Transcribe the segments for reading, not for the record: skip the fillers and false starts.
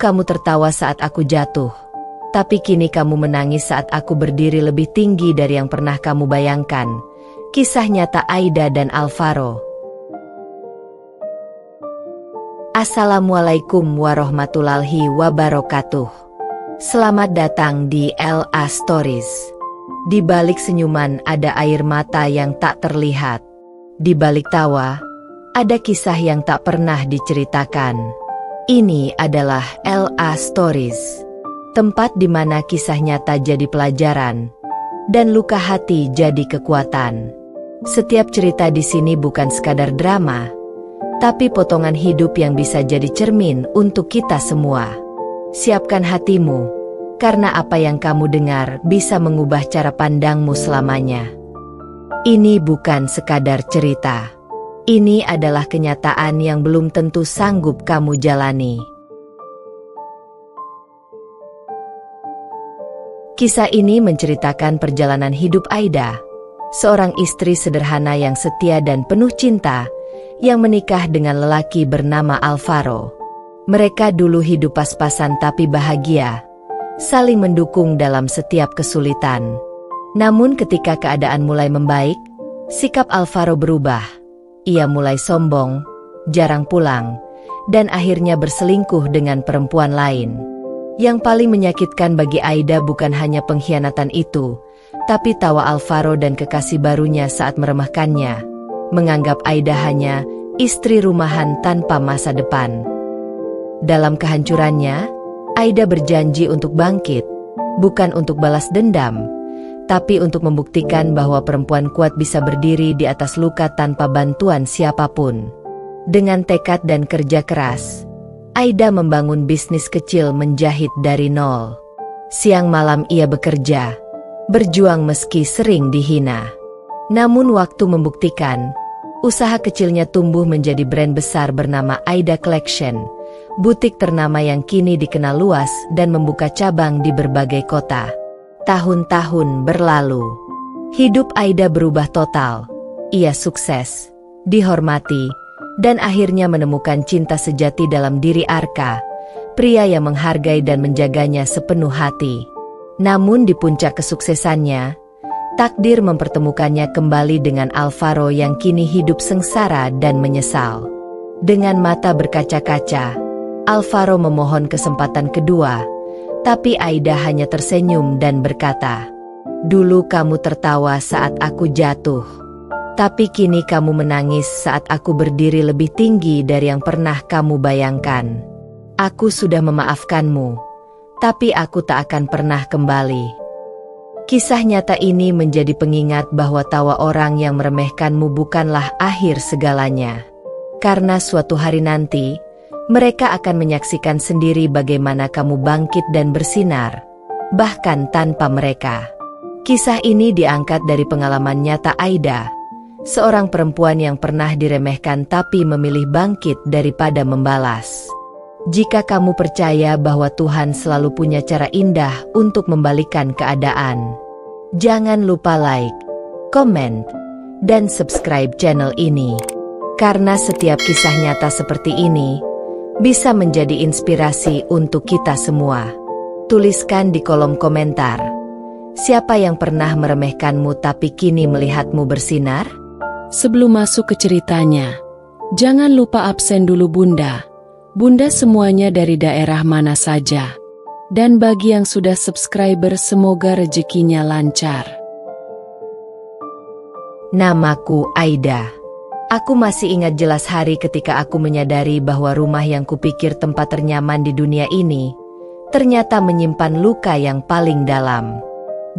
kamu tertawa saat aku jatuh, tapi kini kamu menangis saat aku berdiri lebih tinggi dari yang pernah kamu bayangkan. Kisah nyata Aida dan Alvaro. Assalamualaikum warahmatullahi wabarakatuh. Selamat datang di LA Stories. Di balik senyuman ada air mata yang tak terlihat. Di balik tawa, ada kisah yang tak pernah diceritakan. Ini adalah LA Stories, tempat di mana kisah nyata jadi pelajaran, dan luka hati jadi kekuatan. Setiap cerita di sini bukan sekadar drama, tapi potongan hidup yang bisa jadi cermin untuk kita semua. Siapkan hatimu, karena apa yang kamu dengar bisa mengubah cara pandangmu selamanya. Ini bukan sekadar cerita. Ini adalah kenyataan yang belum tentu sanggup kamu jalani. Kisah ini menceritakan perjalanan hidup Aida, seorang istri sederhana yang setia dan penuh cinta, yang menikah dengan lelaki bernama Alvaro. Mereka dulu hidup pas-pasan tapi bahagia, saling mendukung dalam setiap kesulitan. Namun ketika keadaan mulai membaik, sikap Alvaro berubah. Ia mulai sombong, jarang pulang, dan akhirnya berselingkuh dengan perempuan lain. Yang paling menyakitkan bagi Aida bukan hanya pengkhianatan itu, tapi tawa Alvaro dan kekasih barunya saat meremehkannya, menganggap Aida hanya istri rumahan tanpa masa depan. Dalam kehancurannya, Aida berjanji untuk bangkit, bukan untuk balas dendam, tapi untuk membuktikan bahwa perempuan kuat bisa berdiri di atas luka tanpa bantuan siapapun. Dengan tekad dan kerja keras, Aida membangun bisnis kecil menjahit dari nol. Siang malam ia bekerja, berjuang meski sering dihina. Namun waktu membuktikan, usaha kecilnya tumbuh menjadi brand besar bernama Aida Collection, butik ternama yang kini dikenal luas dan membuka cabang di berbagai kota. Tahun-tahun berlalu, hidup Aida berubah total. Ia sukses, dihormati, dan akhirnya menemukan cinta sejati dalam diri Arka, pria yang menghargai dan menjaganya sepenuh hati. Namun di puncak kesuksesannya, takdir mempertemukannya kembali dengan Alvaro yang kini hidup sengsara dan menyesal. Dengan mata berkaca-kaca, Alvaro memohon kesempatan kedua, tapi Aida hanya tersenyum dan berkata, "Dulu kamu tertawa saat aku jatuh, tapi kini kamu menangis saat aku berdiri lebih tinggi dari yang pernah kamu bayangkan. Aku sudah memaafkanmu, tapi aku tak akan pernah kembali." Kisah nyata ini menjadi pengingat bahwa tawa orang yang meremehkanmu bukanlah akhir segalanya. Karena suatu hari nanti, mereka akan menyaksikan sendiri bagaimana kamu bangkit dan bersinar, bahkan tanpa mereka. Kisah ini diangkat dari pengalaman nyata Aida, seorang perempuan yang pernah diremehkan tapi memilih bangkit daripada membalas. Jika kamu percaya bahwa Tuhan selalu punya cara indah untuk membalikkan keadaan, jangan lupa like, komen, dan subscribe channel ini. Karena setiap kisah nyata seperti ini bisa menjadi inspirasi untuk kita semua. Tuliskan di kolom komentar, siapa yang pernah meremehkanmu tapi kini melihatmu bersinar? Sebelum masuk ke ceritanya, jangan lupa absen dulu Bunda. Bunda semuanya dari daerah mana saja. Dan bagi yang sudah subscriber semoga rezekinya lancar. Namaku Aida. Aku masih ingat jelas hari ketika aku menyadari bahwa rumah yang kupikir tempat ternyaman di dunia ini, ternyata menyimpan luka yang paling dalam.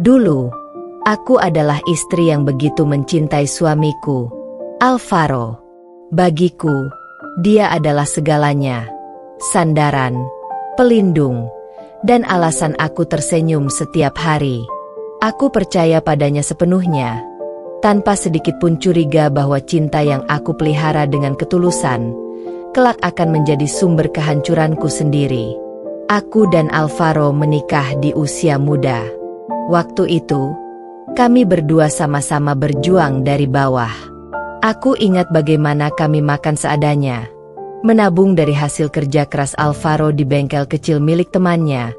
Dulu, aku adalah istri yang begitu mencintai suamiku, Alvaro. Bagiku, dia adalah segalanya, sandaran, pelindung, dan alasan aku tersenyum setiap hari. Aku percaya padanya sepenuhnya, tanpa sedikit pun curiga bahwa cinta yang aku pelihara dengan ketulusan, kelak akan menjadi sumber kehancuranku sendiri. Aku dan Alvaro menikah di usia muda. Waktu itu, kami berdua sama-sama berjuang dari bawah. Aku ingat bagaimana kami makan seadanya, menabung dari hasil kerja keras Alvaro di bengkel kecil milik temannya,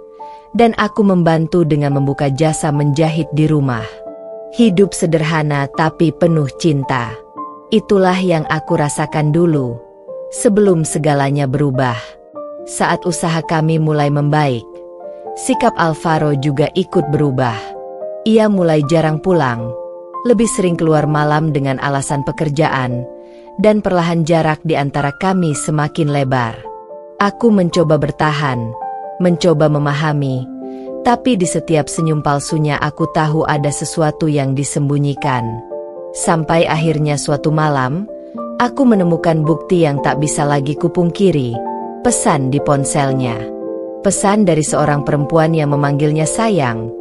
dan aku membantu dengan membuka jasa menjahit di rumah. Hidup sederhana tapi penuh cinta. Itulah yang aku rasakan dulu, sebelum segalanya berubah. Saat usaha kami mulai membaik, sikap Alvaro juga ikut berubah. Ia mulai jarang pulang, lebih sering keluar malam dengan alasan pekerjaan, dan perlahan jarak di antara kami semakin lebar. Aku mencoba bertahan, mencoba memahami, tapi di setiap senyum palsunya aku tahu ada sesuatu yang disembunyikan. Sampai akhirnya suatu malam, aku menemukan bukti yang tak bisa lagi kupungkiri, pesan di ponselnya. Pesan dari seorang perempuan yang memanggilnya sayang,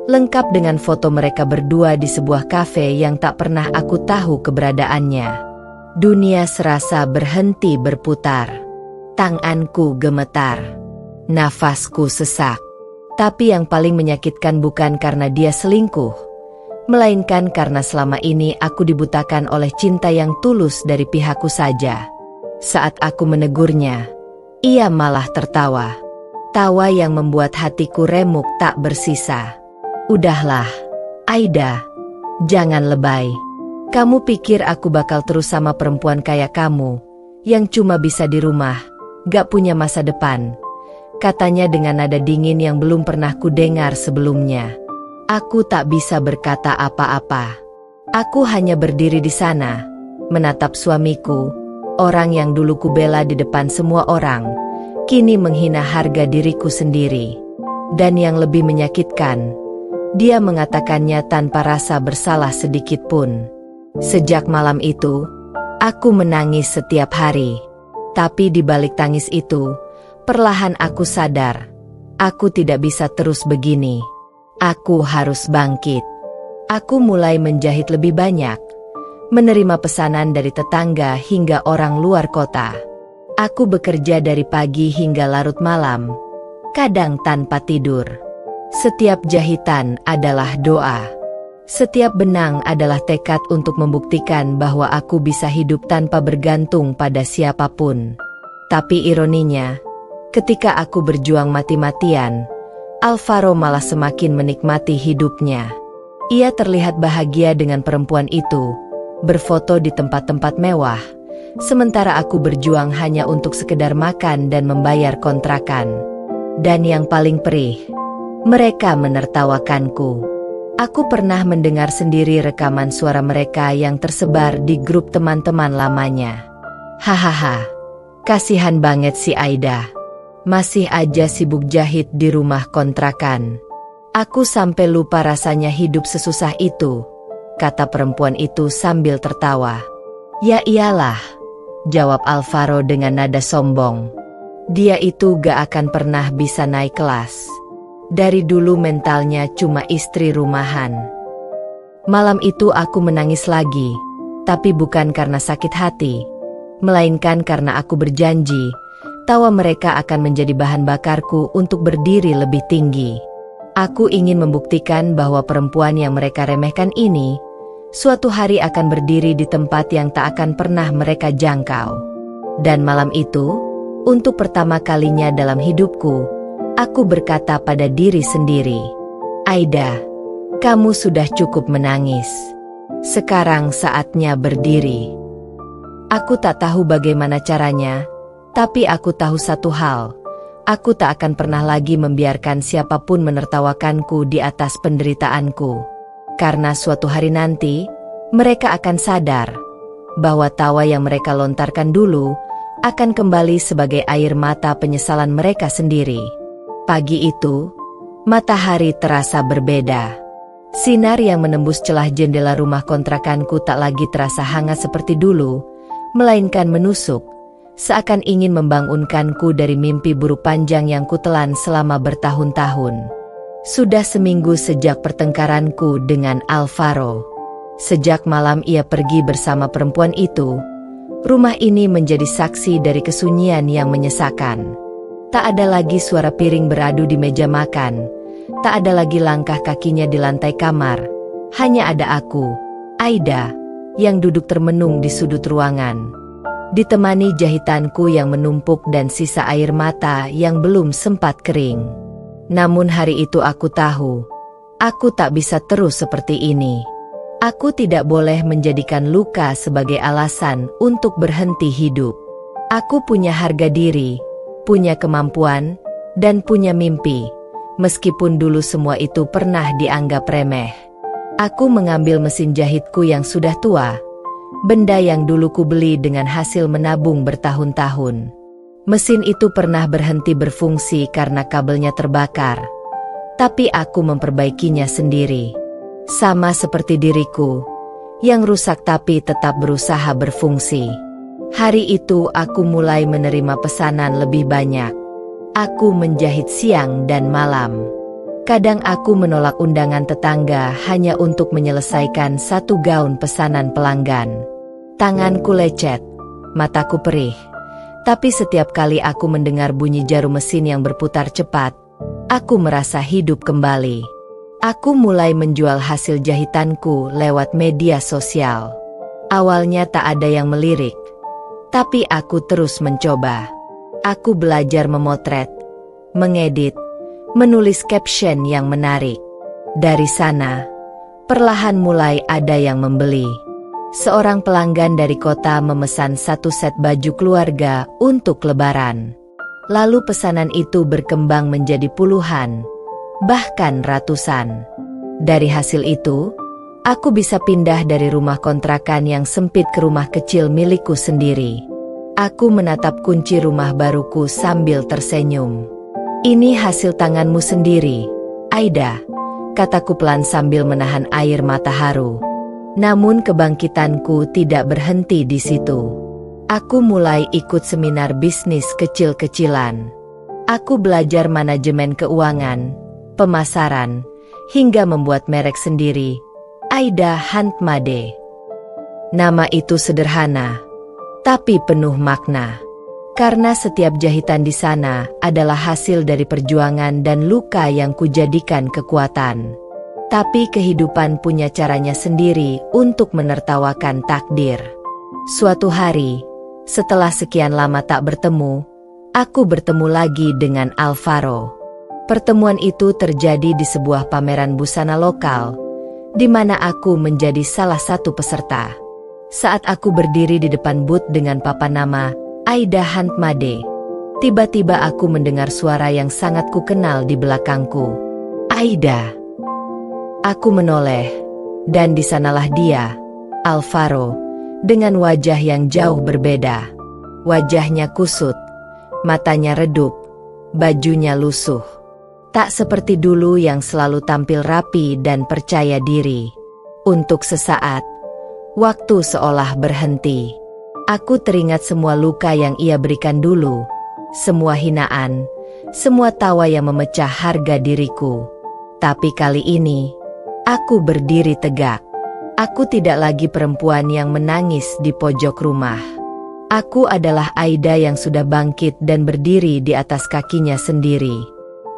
lengkap dengan foto mereka berdua di sebuah kafe yang tak pernah aku tahu keberadaannya. Dunia serasa berhenti berputar. Tanganku gemetar. Nafasku sesak. Tapi yang paling menyakitkan bukan karena dia selingkuh, melainkan karena selama ini aku dibutakan oleh cinta yang tulus dari pihakku saja. Saat aku menegurnya, ia malah tertawa. Tawa yang membuat hatiku remuk tak bersisa. Udahlah, Aida, jangan lebay. Kamu pikir aku bakal terus sama perempuan kayak kamu, yang cuma bisa di rumah, gak punya masa depan? Katanya dengan nada dingin yang belum pernah kudengar sebelumnya. Aku tak bisa berkata apa-apa. Aku hanya berdiri di sana, menatap suamiku, orang yang dulu kubela di depan semua orang, kini menghina harga diriku sendiri. Dan yang lebih menyakitkan, dia mengatakannya tanpa rasa bersalah sedikit pun. Sejak malam itu, aku menangis setiap hari. Tapi di balik tangis itu, perlahan aku sadar, aku tidak bisa terus begini. Aku harus bangkit. Aku mulai menjahit lebih banyak, menerima pesanan dari tetangga hingga orang luar kota. Aku bekerja dari pagi hingga larut malam, kadang tanpa tidur. Setiap jahitan adalah doa. Setiap benang adalah tekad untuk membuktikan bahwa aku bisa hidup tanpa bergantung pada siapapun. Tapi ironinya, ketika aku berjuang mati-matian, Alvaro malah semakin menikmati hidupnya. Ia terlihat bahagia dengan perempuan itu, berfoto di tempat-tempat mewah, sementara aku berjuang hanya untuk sekedar makan dan membayar kontrakan. Dan yang paling perih, mereka menertawakanku. Aku pernah mendengar sendiri rekaman suara mereka yang tersebar di grup teman-teman lamanya. Hahaha, kasihan banget si Aida. Masih aja sibuk jahit di rumah kontrakan. Aku sampai lupa rasanya hidup sesusah itu, kata perempuan itu sambil tertawa. Ya iyalah, jawab Alvaro dengan nada sombong. Dia itu gak akan pernah bisa naik kelas. Dari dulu mentalnya cuma istri rumahan. Malam itu aku menangis lagi, tapi bukan karena sakit hati, melainkan karena aku berjanji, tawa mereka akan menjadi bahan bakarku untuk berdiri lebih tinggi. Aku ingin membuktikan bahwa perempuan yang mereka remehkan ini, suatu hari akan berdiri di tempat yang tak akan pernah mereka jangkau. Dan malam itu, untuk pertama kalinya dalam hidupku, aku berkata pada diri sendiri, Aida, kamu sudah cukup menangis. Sekarang saatnya berdiri. Aku tak tahu bagaimana caranya, tapi aku tahu satu hal. Aku tak akan pernah lagi membiarkan siapapun menertawakanku di atas penderitaanku. Karena suatu hari nanti, mereka akan sadar bahwa tawa yang mereka lontarkan dulu akan kembali sebagai air mata penyesalan mereka sendiri. Pagi itu, matahari terasa berbeda. Sinar yang menembus celah jendela rumah kontrakanku tak lagi terasa hangat seperti dulu, melainkan menusuk, seakan ingin membangunkanku dari mimpi buruk panjang yang kutelan selama bertahun-tahun. Sudah seminggu sejak pertengkaranku dengan Alvaro. Sejak malam ia pergi bersama perempuan itu, rumah ini menjadi saksi dari kesunyian yang menyesakan. Tak ada lagi suara piring beradu di meja makan. Tak ada lagi langkah kakinya di lantai kamar. Hanya ada aku, Aida, yang duduk termenung di sudut ruangan. ditemani jahitanku yang menumpuk dan sisa air mata yang belum sempat kering. Namun hari itu aku tahu, aku tak bisa terus seperti ini. Aku tidak boleh menjadikan luka sebagai alasan untuk berhenti hidup. Aku punya harga diri, punya kemampuan, dan punya mimpi, meskipun dulu semua itu pernah dianggap remeh. Aku mengambil mesin jahitku yang sudah tua, benda yang dulu kubeli dengan hasil menabung bertahun-tahun. Mesin itu pernah berhenti berfungsi karena kabelnya terbakar, tapi aku memperbaikinya sendiri. Sama seperti diriku, yang rusak tapi tetap berusaha berfungsi. Hari itu aku mulai menerima pesanan lebih banyak. Aku menjahit siang dan malam. Kadang aku menolak undangan tetangga hanya untuk menyelesaikan satu gaun pesanan pelanggan. Tanganku lecet, mataku perih. Tapi setiap kali aku mendengar bunyi jarum mesin yang berputar cepat, aku merasa hidup kembali. Aku mulai menjual hasil jahitanku lewat media sosial. Awalnya tak ada yang melirik, tapi aku terus mencoba. Aku belajar memotret, mengedit, menulis caption yang menarik. Dari sana, perlahan mulai ada yang membeli. Seorang pelanggan dari kota memesan satu set baju keluarga untuk Lebaran. Lalu pesanan itu berkembang menjadi puluhan, bahkan ratusan. Dari hasil itu, aku bisa pindah dari rumah kontrakan yang sempit ke rumah kecil milikku sendiri. Aku menatap kunci rumah baruku sambil tersenyum. "Ini hasil tanganmu sendiri, Aida," kataku pelan sambil menahan air mata haru. Namun kebangkitanku tidak berhenti di situ. Aku mulai ikut seminar bisnis kecil-kecilan. Aku belajar manajemen keuangan, pemasaran, hingga membuat merek sendiri, Aida Handmade. Nama itu sederhana, tapi penuh makna. Karena setiap jahitan di sana adalah hasil dari perjuangan dan luka yang kujadikan kekuatan. Tapi kehidupan punya caranya sendiri untuk menertawakan takdir. Suatu hari, setelah sekian lama tak bertemu, aku bertemu lagi dengan Alvaro. Pertemuan itu terjadi di sebuah pameran busana lokal, di mana aku menjadi salah satu peserta. Saat aku berdiri di depan booth dengan papan nama Aida Handmade, tiba-tiba aku mendengar suara yang sangat kukenal di belakangku. "Aida." Aku menoleh, dan di sanalah dia, Alvaro, dengan wajah yang jauh berbeda. Wajahnya kusut, matanya redup, bajunya lusuh. Tak seperti dulu yang selalu tampil rapi dan percaya diri. Untuk sesaat, waktu seolah berhenti. Aku teringat semua luka yang ia berikan dulu, semua hinaan, semua tawa yang memecah harga diriku. Tapi kali ini, aku berdiri tegak. Aku tidak lagi perempuan yang menangis di pojok rumah. Aku adalah Aida yang sudah bangkit dan berdiri di atas kakinya sendiri.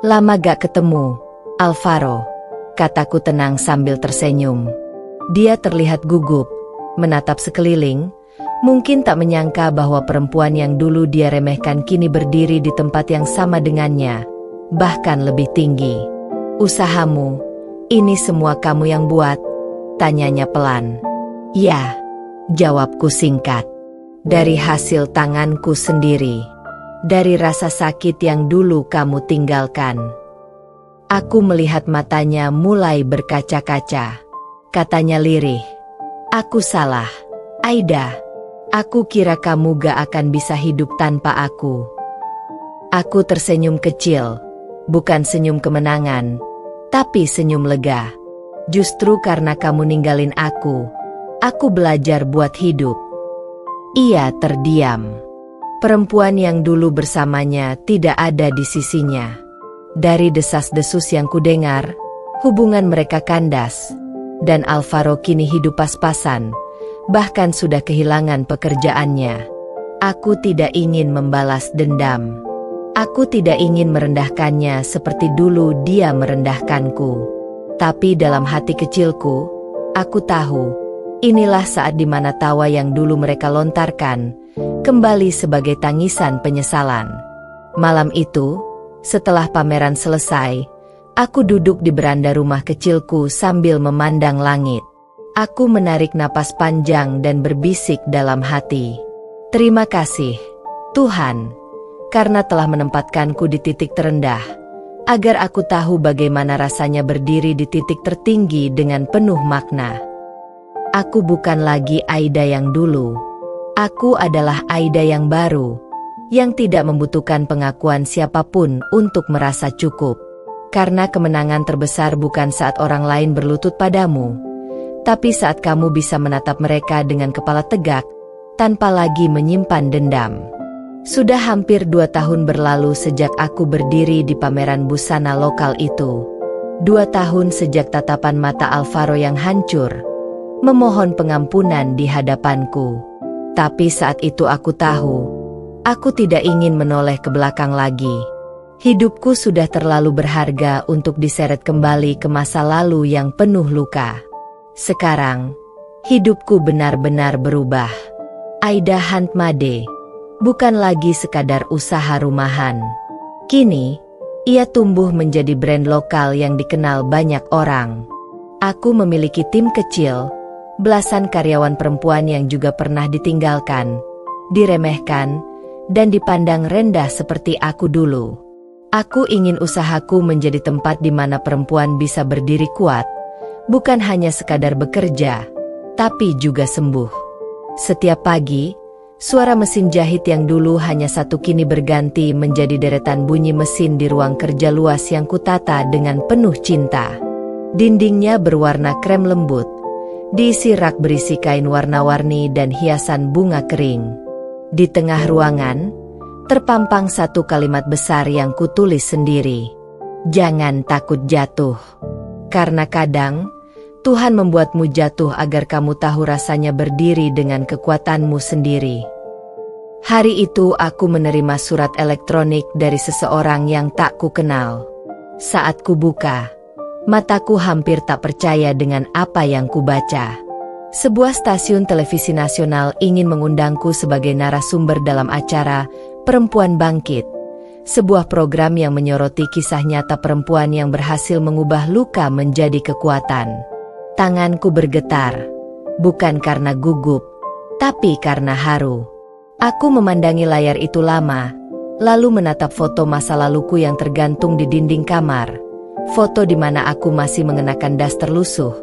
"Lama gak ketemu, Alvaro," kataku tenang sambil tersenyum. Dia terlihat gugup, menatap sekeliling, mungkin tak menyangka bahwa perempuan yang dulu dia remehkan kini berdiri di tempat yang sama dengannya, bahkan lebih tinggi. "Usahamu, ini semua kamu yang buat?" tanyanya pelan. "Ya," jawabku singkat. "Dari hasil tanganku sendiri. Dari rasa sakit yang dulu kamu tinggalkan." Aku melihat matanya mulai berkaca-kaca. Katanya lirih, "Aku salah, Aida. Aku kira kamu gak akan bisa hidup tanpa aku." Aku tersenyum kecil, bukan senyum kemenangan, tapi senyum lega. "Justru karena kamu ninggalin aku belajar buat hidup." Ia terdiam. Perempuan yang dulu bersamanya tidak ada di sisinya. Dari desas-desus yang kudengar, hubungan mereka kandas, dan Alvaro kini hidup pas-pasan, bahkan sudah kehilangan pekerjaannya. Aku tidak ingin membalas dendam. Aku tidak ingin merendahkannya seperti dulu dia merendahkanku. Tapi dalam hati kecilku, aku tahu, inilah saat dimana tawa yang dulu mereka lontarkan, kembali sebagai tangisan penyesalan. Malam itu, setelah pameran selesai, aku duduk di beranda rumah kecilku sambil memandang langit. Aku menarik napas panjang dan berbisik dalam hati. Terima kasih, Tuhan, karena telah menempatkanku di titik terendah, agar aku tahu bagaimana rasanya berdiri di titik tertinggi dengan penuh makna. Aku bukan lagi Aida yang dulu. Aku adalah Aida yang baru, yang tidak membutuhkan pengakuan siapapun untuk merasa cukup. Karena kemenangan terbesar bukan saat orang lain berlutut padamu, tapi saat kamu bisa menatap mereka dengan kepala tegak, tanpa lagi menyimpan dendam. Sudah hampir 2 tahun berlalu sejak aku berdiri di pameran busana lokal itu. 2 tahun sejak tatapan mata Alvaro yang hancur memohon pengampunan di hadapanku. Tapi saat itu aku tahu, aku tidak ingin menoleh ke belakang lagi. Hidupku sudah terlalu berharga untuk diseret kembali ke masa lalu yang penuh luka. Sekarang, hidupku benar-benar berubah. Aida Handmade bukan lagi sekadar usaha rumahan. Kini, ia tumbuh menjadi brand lokal yang dikenal banyak orang. Aku memiliki tim kecil, belasan karyawan perempuan yang juga pernah ditinggalkan, diremehkan, dan dipandang rendah seperti aku dulu. Aku ingin usahaku menjadi tempat di mana perempuan bisa berdiri kuat, bukan hanya sekadar bekerja, tapi juga sembuh. Setiap pagi, suara mesin jahit yang dulu hanya satu kini berganti menjadi deretan bunyi mesin di ruang kerja luas yang kutata dengan penuh cinta. Dindingnya berwarna krem lembut, diisi rak berisi kain warna-warni dan hiasan bunga kering. Di tengah ruangan, terpampang satu kalimat besar yang kutulis sendiri. Jangan takut jatuh. Karena kadang, Tuhan membuatmu jatuh agar kamu tahu rasanya berdiri dengan kekuatanmu sendiri. Hari itu aku menerima surat elektronik dari seseorang yang tak kukenal. Saat kubuka, mataku hampir tak percaya dengan apa yang kubaca. Sebuah stasiun televisi nasional ingin mengundangku sebagai narasumber dalam acara Perempuan Bangkit, sebuah program yang menyoroti kisah nyata perempuan yang berhasil mengubah luka menjadi kekuatan. Tanganku bergetar, bukan karena gugup, tapi karena haru. Aku memandangi layar itu lama, lalu menatap foto masa laluku yang tergantung di dinding kamar. Foto di mana aku masih mengenakan daster lusuh,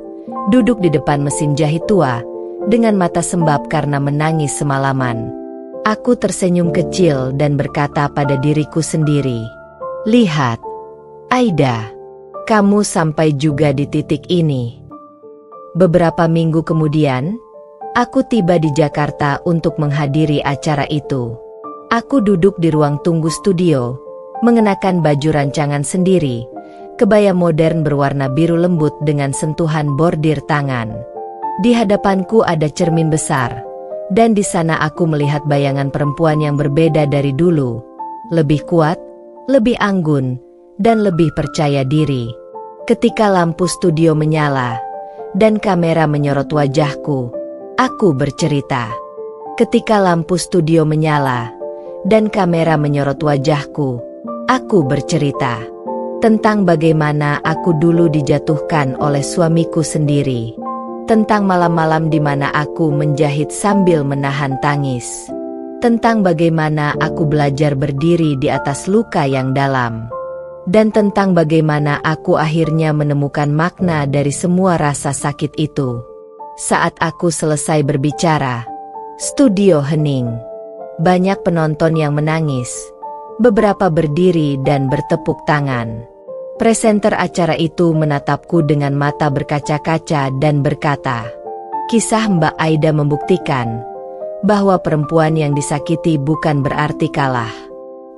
duduk di depan mesin jahit tua, dengan mata sembab karena menangis semalaman. Aku tersenyum kecil dan berkata pada diriku sendiri, "Lihat, Aida, kamu sampai juga di titik ini." Beberapa minggu kemudian, aku tiba di Jakarta untuk menghadiri acara itu. Aku duduk di ruang tunggu studio, mengenakan baju rancangan sendiri, kebaya modern berwarna biru lembut dengan sentuhan bordir tangan. Di hadapanku ada cermin besar, dan di sana aku melihat bayangan perempuan yang berbeda dari dulu, lebih kuat, lebih anggun, dan lebih percaya diri. Ketika lampu studio menyala, dan kamera menyorot wajahku, aku bercerita. Ketika lampu studio menyala, dan kamera menyorot wajahku, aku bercerita tentang bagaimana aku dulu dijatuhkan oleh suamiku sendiri. Tentang malam-malam di mana aku menjahit sambil menahan tangis. Tentang bagaimana aku belajar berdiri di atas luka yang dalam. Dan tentang bagaimana aku akhirnya menemukan makna dari semua rasa sakit itu. Saat aku selesai berbicara, studio hening. Banyak penonton yang menangis, beberapa berdiri dan bertepuk tangan. Presenter acara itu menatapku dengan mata berkaca-kaca dan berkata, "Kisah Mbak Aida membuktikan bahwa perempuan yang disakiti bukan berarti kalah.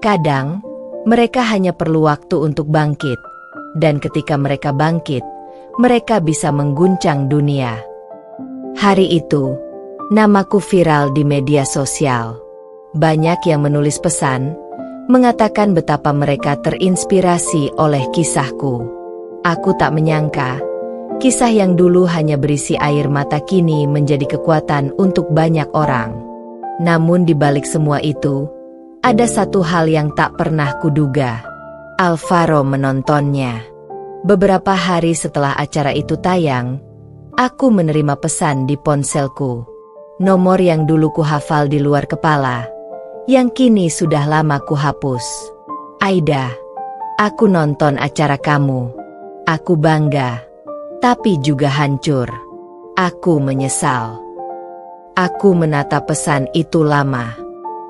Kadang, mereka hanya perlu waktu untuk bangkit, dan ketika mereka bangkit, mereka bisa mengguncang dunia." Hari itu, namaku viral di media sosial. Banyak yang menulis pesan, mengatakan betapa mereka terinspirasi oleh kisahku. Aku tak menyangka, kisah yang dulu hanya berisi air mata kini menjadi kekuatan untuk banyak orang. Namun di balik semua itu, ada satu hal yang tak pernah kuduga. Alvaro menontonnya. Beberapa hari setelah acara itu tayang, aku menerima pesan di ponselku. Nomor yang dulu kuhafal di luar kepala, yang kini sudah lama kuhapus. Aida, aku nonton acara kamu. Aku bangga, tapi juga hancur. Aku menyesal. Aku menatap pesan itu lama.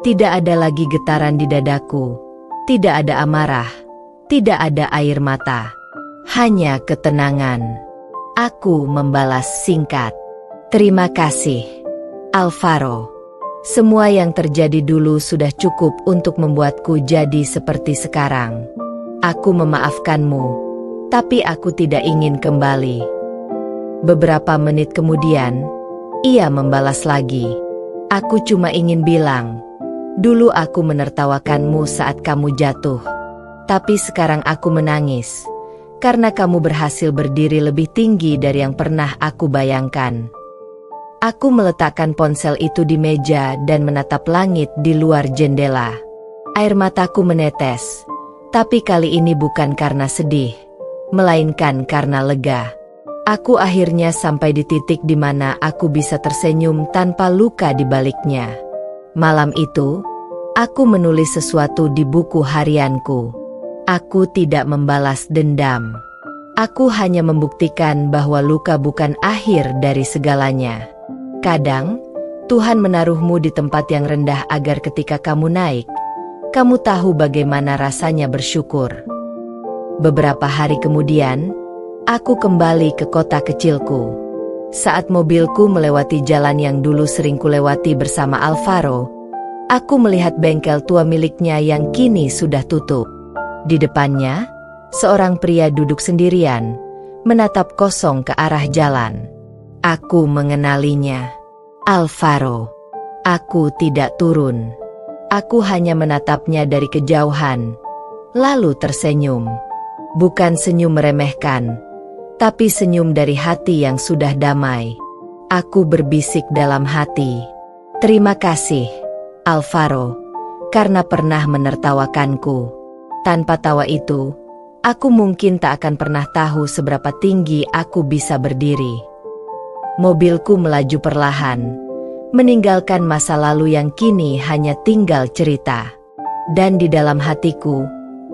Tidak ada lagi getaran di dadaku. Tidak ada amarah. Tidak ada air mata. Hanya ketenangan. Aku membalas singkat. Terima kasih, Alvaro. Semua yang terjadi dulu sudah cukup untuk membuatku jadi seperti sekarang. Aku memaafkanmu, tapi aku tidak ingin kembali. Beberapa menit kemudian, ia membalas lagi. Aku cuma ingin bilang, dulu aku menertawakanmu saat kamu jatuh. Tapi sekarang aku menangis, karena kamu berhasil berdiri lebih tinggi dari yang pernah aku bayangkan. Aku meletakkan ponsel itu di meja dan menatap langit di luar jendela. Air mataku menetes, tapi kali ini bukan karena sedih, melainkan karena lega. Aku akhirnya sampai di titik di mana aku bisa tersenyum tanpa luka di baliknya. Malam itu, aku menulis sesuatu di buku harianku. Aku tidak membalas dendam. Aku hanya membuktikan bahwa luka bukan akhir dari segalanya. Kadang, Tuhan menaruhmu di tempat yang rendah agar ketika kamu naik, kamu tahu bagaimana rasanya bersyukur. Beberapa hari kemudian, aku kembali ke kota kecilku. Saat mobilku melewati jalan yang dulu sering kulewati bersama Alvaro, aku melihat bengkel tua miliknya yang kini sudah tutup. Di depannya, seorang pria duduk sendirian, menatap kosong ke arah jalan. Aku mengenalinya. Alvaro. Aku tidak turun. Aku hanya menatapnya dari kejauhan, lalu tersenyum. Bukan senyum meremehkan, tapi senyum dari hati yang sudah damai. Aku berbisik dalam hati. Terima kasih, Alvaro, karena pernah menertawakanku. Tanpa tawa itu, aku mungkin tak akan pernah tahu seberapa tinggi aku bisa berdiri. Mobilku melaju perlahan, meninggalkan masa lalu yang kini hanya tinggal cerita. Dan di dalam hatiku,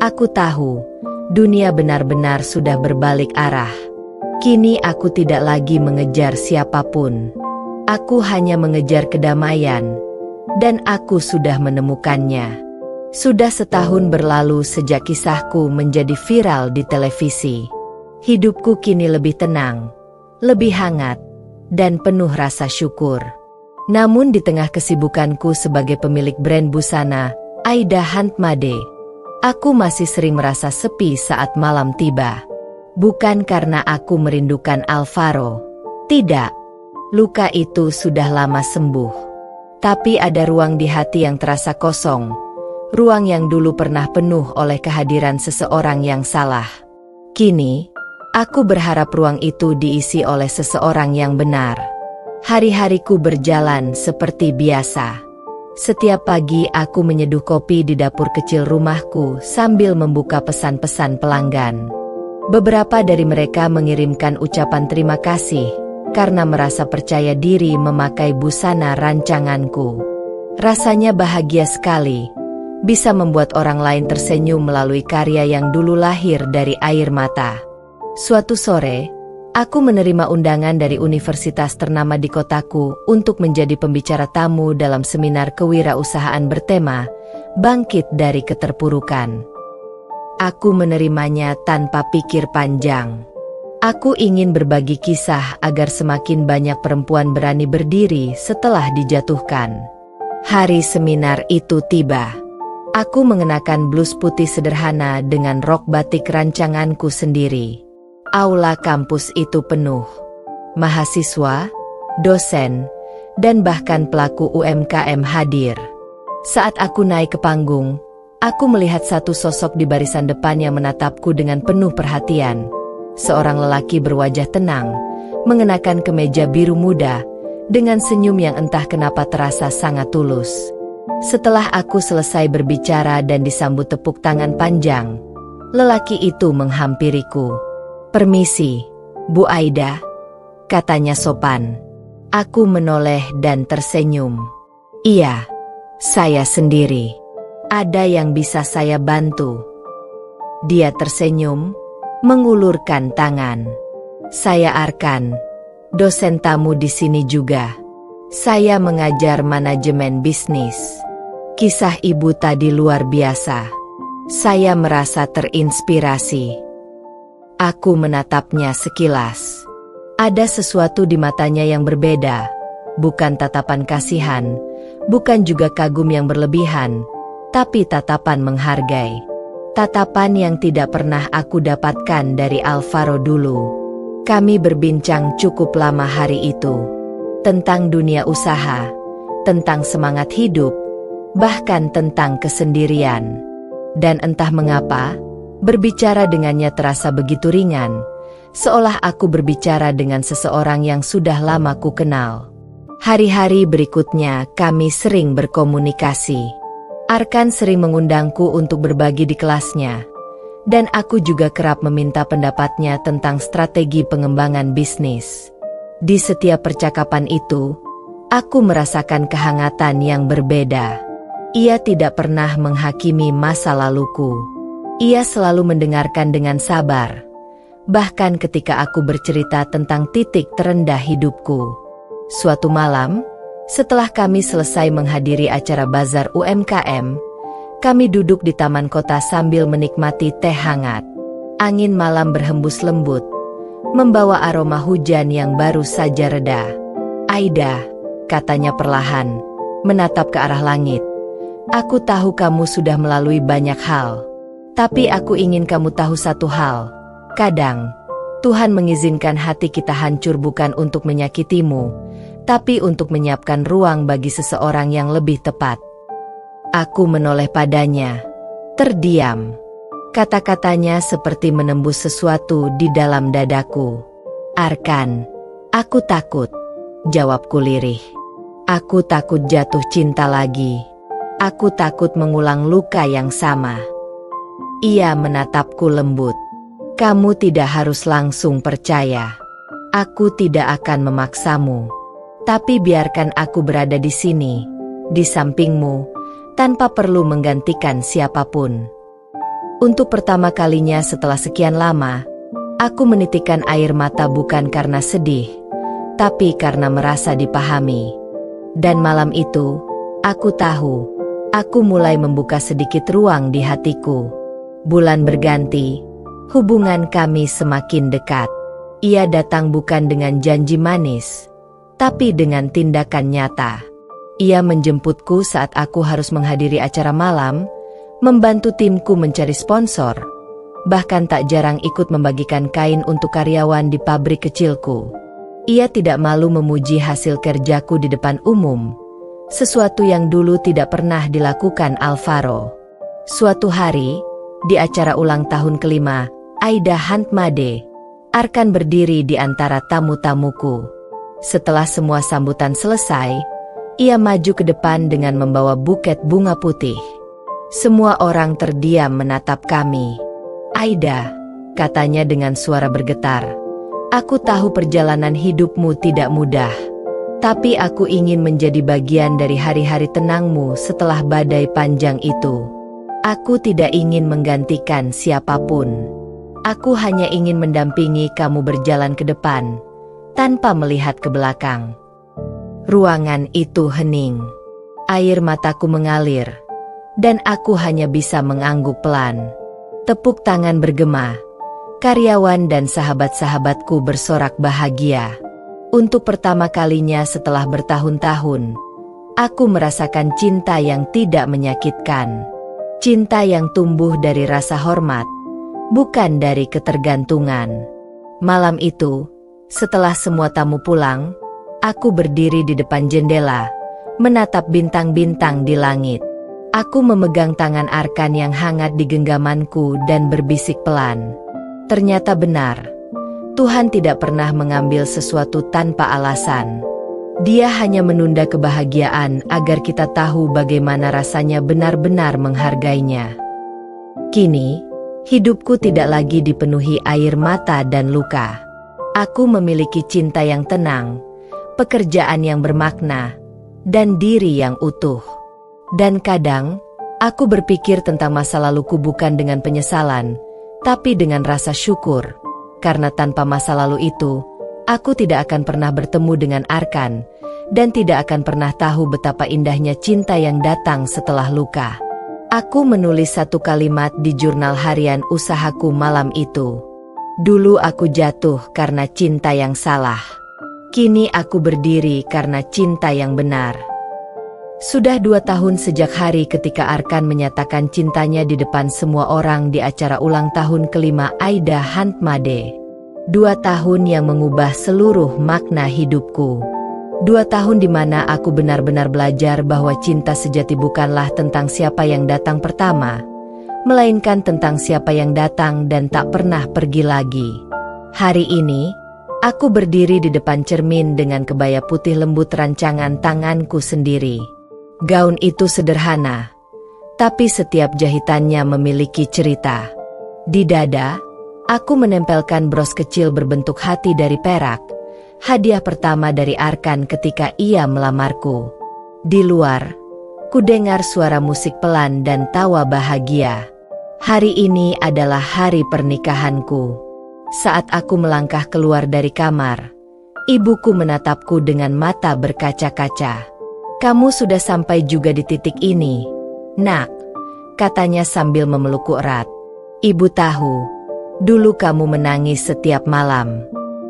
aku tahu, dunia benar-benar sudah berbalik arah. Kini aku tidak lagi mengejar siapapun. Aku hanya mengejar kedamaian, dan aku sudah menemukannya. Sudah setahun berlalu sejak kisahku menjadi viral di televisi. Hidupku kini lebih tenang, lebih hangat, dan penuh rasa syukur. Namun di tengah kesibukanku sebagai pemilik brand busana, Aida Handmade, aku masih sering merasa sepi saat malam tiba. Bukan karena aku merindukan Alvaro. Tidak, luka itu sudah lama sembuh. Tapi ada ruang di hati yang terasa kosong. Ruang yang dulu pernah penuh oleh kehadiran seseorang yang salah. Kini, aku berharap ruang itu diisi oleh seseorang yang benar. Hari-hariku berjalan seperti biasa. Setiap pagi aku menyeduh kopi di dapur kecil rumahku sambil membuka pesan-pesan pelanggan. Beberapa dari mereka mengirimkan ucapan terima kasih karena merasa percaya diri memakai busana rancanganku. Rasanya bahagia sekali. Bisa membuat orang lain tersenyum melalui karya yang dulu lahir dari air mata. Suatu sore, aku menerima undangan dari universitas ternama di kotaku untuk menjadi pembicara tamu dalam seminar kewirausahaan bertema Bangkit dari Keterpurukan. Aku menerimanya tanpa pikir panjang. Aku ingin berbagi kisah agar semakin banyak perempuan berani berdiri setelah dijatuhkan. Hari seminar itu tiba. Aku mengenakan blus putih sederhana dengan rok batik rancanganku sendiri. Aula kampus itu penuh. Mahasiswa, dosen, dan bahkan pelaku UMKM hadir. Saat aku naik ke panggung, aku melihat satu sosok di barisan depan yang menatapku dengan penuh perhatian. Seorang lelaki berwajah tenang, mengenakan kemeja biru muda, dengan senyum yang entah kenapa terasa sangat tulus. Setelah aku selesai berbicara dan disambut tepuk tangan panjang, lelaki itu menghampiriku. "Permisi, Bu Aida," katanya sopan. Aku menoleh dan tersenyum. "Iya, saya sendiri. Ada yang bisa saya bantu?" Dia tersenyum, mengulurkan tangan. "Saya Arkan, dosen tamu di sini juga. Saya mengajar manajemen bisnis. Kisah ibu tadi luar biasa. Saya merasa terinspirasi." Aku menatapnya sekilas. Ada sesuatu di matanya yang berbeda, bukan tatapan kasihan, bukan juga kagum yang berlebihan, tapi tatapan menghargai. Tatapan yang tidak pernah aku dapatkan dari Alvaro dulu. Kami berbincang cukup lama hari itu, tentang dunia usaha, tentang semangat hidup, bahkan tentang kesendirian. Dan entah mengapa, berbicara dengannya terasa begitu ringan, seolah aku berbicara dengan seseorang yang sudah lama ku kenal. Hari-hari berikutnya kami sering berkomunikasi. Arkan sering mengundangku untuk berbagi di kelasnya, dan aku juga kerap meminta pendapatnya tentang strategi pengembangan bisnis. Di setiap percakapan itu, aku merasakan kehangatan yang berbeda. Ia tidak pernah menghakimi masa laluku. Ia selalu mendengarkan dengan sabar, bahkan ketika aku bercerita tentang titik terendah hidupku. Suatu malam, setelah kami selesai menghadiri acara bazar UMKM, kami duduk di taman kota sambil menikmati teh hangat. Angin malam berhembus lembut, membawa aroma hujan yang baru saja reda. "Aida," katanya perlahan, menatap ke arah langit. "Aku tahu kamu sudah melalui banyak hal, tapi aku ingin kamu tahu satu hal. Kadang, Tuhan mengizinkan hati kita hancur bukan untuk menyakitimu, tapi untuk menyiapkan ruang bagi seseorang yang lebih tepat." Aku menoleh padanya, terdiam. Kata-katanya seperti menembus sesuatu di dalam dadaku. "Arkan, aku takut," jawabku lirih. "Aku takut jatuh cinta lagi. Aku takut mengulang luka yang sama." Ia menatapku lembut. "Kamu tidak harus langsung percaya. Aku tidak akan memaksamu. Tapi biarkan aku berada di sini, di sampingmu, tanpa perlu menggantikan siapapun." Untuk pertama kalinya setelah sekian lama, aku menitikkan air mata bukan karena sedih, tapi karena merasa dipahami. Dan malam itu, aku tahu, aku mulai membuka sedikit ruang di hatiku. Bulan berganti, hubungan kami semakin dekat. Ia datang bukan dengan janji manis, tapi dengan tindakan nyata. Ia menjemputku saat aku harus menghadiri acara malam, membantu timku mencari sponsor, bahkan tak jarang ikut membagikan kain untuk karyawan di pabrik kecilku. Ia tidak malu memuji hasil kerjaku di depan umum, sesuatu yang dulu tidak pernah dilakukan Alvaro. Suatu hari, di acara ulang tahun kelima, Aida Handmade, Arkan berdiri di antara tamu-tamuku. Setelah semua sambutan selesai, ia maju ke depan dengan membawa buket bunga putih. Semua orang terdiam menatap kami. "Aida," katanya dengan suara bergetar, "aku tahu perjalanan hidupmu tidak mudah. Tapi aku ingin menjadi bagian dari hari-hari tenangmu setelah badai panjang itu. Aku tidak ingin menggantikan siapapun. Aku hanya ingin mendampingi kamu berjalan ke depan, tanpa melihat ke belakang." Ruangan itu hening. Air mataku mengalir, dan aku hanya bisa mengangguk pelan. Tepuk tangan bergema. Karyawan dan sahabat-sahabatku bersorak bahagia. Untuk pertama kalinya setelah bertahun-tahun, aku merasakan cinta yang tidak menyakitkan. Cinta yang tumbuh dari rasa hormat, bukan dari ketergantungan. Malam itu, setelah semua tamu pulang, aku berdiri di depan jendela, menatap bintang-bintang di langit. Aku memegang tangan Arkan yang hangat di genggamanku dan berbisik pelan. Ternyata benar, Tuhan tidak pernah mengambil sesuatu tanpa alasan. Dia hanya menunda kebahagiaan agar kita tahu bagaimana rasanya benar-benar menghargainya. Kini, hidupku tidak lagi dipenuhi air mata dan luka. Aku memiliki cinta yang tenang, pekerjaan yang bermakna, dan diri yang utuh. Dan kadang, aku berpikir tentang masa laluku bukan dengan penyesalan, tapi dengan rasa syukur. Karena tanpa masa lalu itu, aku tidak akan pernah bertemu dengan Arkan, dan tidak akan pernah tahu betapa indahnya cinta yang datang setelah luka. Aku menulis satu kalimat di jurnal harian usahaku malam itu. Dulu aku jatuh karena cinta yang salah. Kini aku berdiri karena cinta yang benar. Sudah 2 tahun sejak hari ketika Arkan menyatakan cintanya di depan semua orang di acara ulang tahun kelima Aida Handmade. 2 tahun yang mengubah seluruh makna hidupku. 2 tahun di mana aku benar-benar belajar bahwa cinta sejati bukanlah tentang siapa yang datang pertama, melainkan tentang siapa yang datang dan tak pernah pergi lagi. Hari ini, aku berdiri di depan cermin dengan kebaya putih lembut rancangan tanganku sendiri. Gaun itu sederhana, tapi setiap jahitannya memiliki cerita. Di dada, aku menempelkan bros kecil berbentuk hati dari perak, hadiah pertama dari Arkan ketika ia melamarku. Di luar, ku dengar suara musik pelan dan tawa bahagia. Hari ini adalah hari pernikahanku. Saat aku melangkah keluar dari kamar, ibuku menatapku dengan mata berkaca-kaca. "Kamu sudah sampai juga di titik ini, Nak," katanya sambil memelukku erat. "Ibu tahu, dulu kamu menangis setiap malam.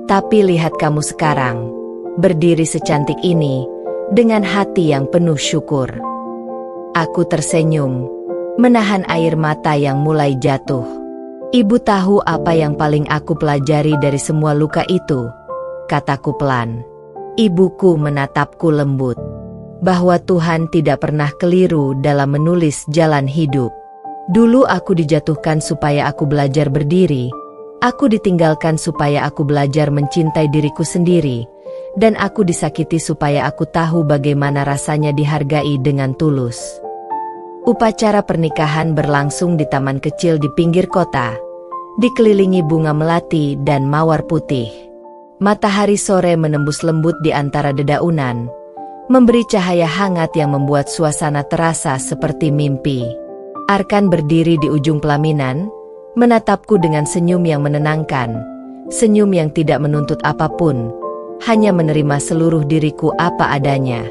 Tapi lihat kamu sekarang, berdiri secantik ini, dengan hati yang penuh syukur." Aku tersenyum, menahan air mata yang mulai jatuh. "Ibu tahu apa yang paling aku pelajari dari semua luka itu?" kataku pelan. Ibuku menatapku lembut. Bahwa Tuhan tidak pernah keliru dalam menulis jalan hidup. Dulu aku dijatuhkan supaya aku belajar berdiri. Aku ditinggalkan supaya aku belajar mencintai diriku sendiri, dan aku disakiti supaya aku tahu bagaimana rasanya dihargai dengan tulus. Upacara pernikahan berlangsung di taman kecil di pinggir kota, dikelilingi bunga melati dan mawar putih. Matahari sore menembus lembut di antara dedaunan, memberi cahaya hangat yang membuat suasana terasa seperti mimpi. Arkan berdiri di ujung pelaminan, menatapku dengan senyum yang menenangkan, senyum yang tidak menuntut apapun, hanya menerima seluruh diriku apa adanya.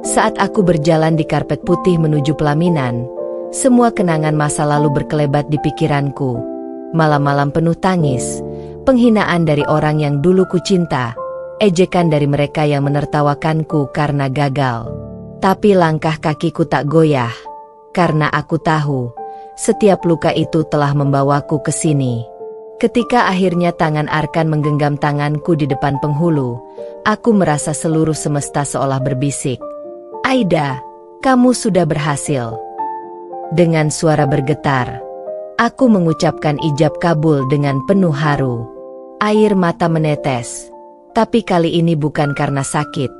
Saat aku berjalan di karpet putih menuju pelaminan, semua kenangan masa lalu berkelebat di pikiranku. Malam-malam penuh tangis, penghinaan dari orang yang dulu ku cinta, ejekan dari mereka yang menertawakanku karena gagal. Tapi langkah kakiku tak goyah, karena aku tahu setiap luka itu telah membawaku ke sini. Ketika akhirnya tangan Arkan menggenggam tanganku di depan penghulu, aku merasa seluruh semesta seolah berbisik, "Aida, kamu sudah berhasil." Dengan suara bergetar, aku mengucapkan ijab kabul dengan penuh haru. Air mata menetes, tapi kali ini bukan karena sakit,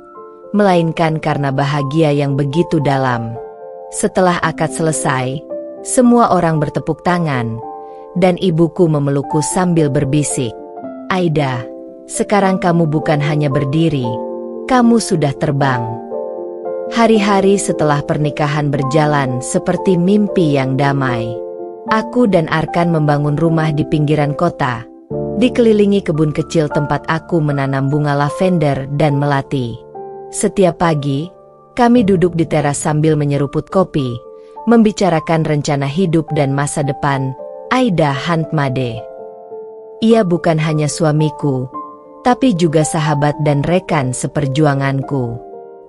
melainkan karena bahagia yang begitu dalam. Setelah akad selesai, semua orang bertepuk tangan, dan ibuku memelukku sambil berbisik, "Aida, sekarang kamu bukan hanya berdiri, kamu sudah terbang." Hari-hari setelah pernikahan berjalan seperti mimpi yang damai. Aku dan Arkan membangun rumah di pinggiran kota, dikelilingi kebun kecil tempat aku menanam bunga lavender dan melati. Setiap pagi, kami duduk di teras sambil menyeruput kopi, membicarakan rencana hidup dan masa depan Aida Handmade. Ia bukan hanya suamiku, tapi juga sahabat dan rekan seperjuanganku.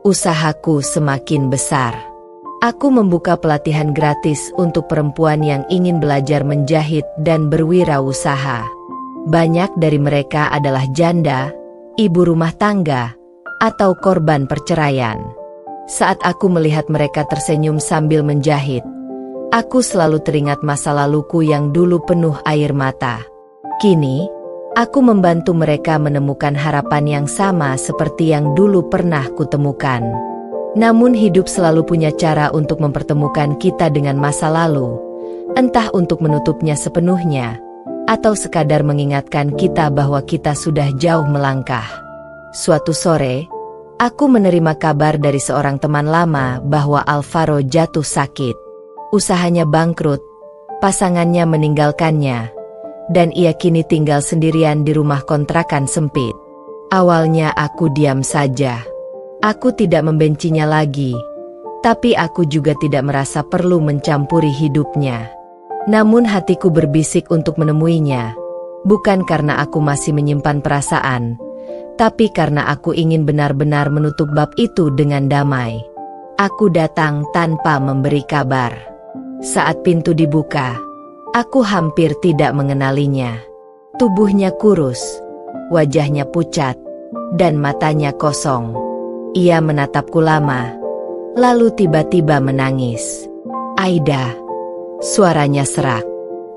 Usahaku semakin besar. Aku membuka pelatihan gratis untuk perempuan yang ingin belajar menjahit dan berwirausaha. Banyak dari mereka adalah janda, ibu rumah tangga, atau korban perceraian. Saat aku melihat mereka tersenyum sambil menjahit, aku selalu teringat masa laluku yang dulu penuh air mata. Kini, Aku membantu mereka menemukan harapan yang sama seperti yang dulu pernah kutemukan. Namun hidup selalu punya cara untuk mempertemukan kita dengan masa lalu, entah untuk menutupnya sepenuhnya, atau sekadar mengingatkan kita bahwa kita sudah jauh melangkah. Suatu sore, aku menerima kabar dari seorang teman lama bahwa Alvaro jatuh sakit. Usahanya bangkrut, pasangannya meninggalkannya, dan ia kini tinggal sendirian di rumah kontrakan sempit. Awalnya aku diam saja. Aku tidak membencinya lagi, tapi aku juga tidak merasa perlu mencampuri hidupnya. Namun hatiku berbisik untuk menemuinya, bukan karena aku masih menyimpan perasaan, tapi karena aku ingin benar-benar menutup bab itu dengan damai. Aku datang tanpa memberi kabar. Saat pintu dibuka, aku hampir tidak mengenalinya. Tubuhnya kurus, wajahnya pucat, dan matanya kosong. Ia menatapku lama, lalu tiba-tiba menangis. "Aida," suaranya serak.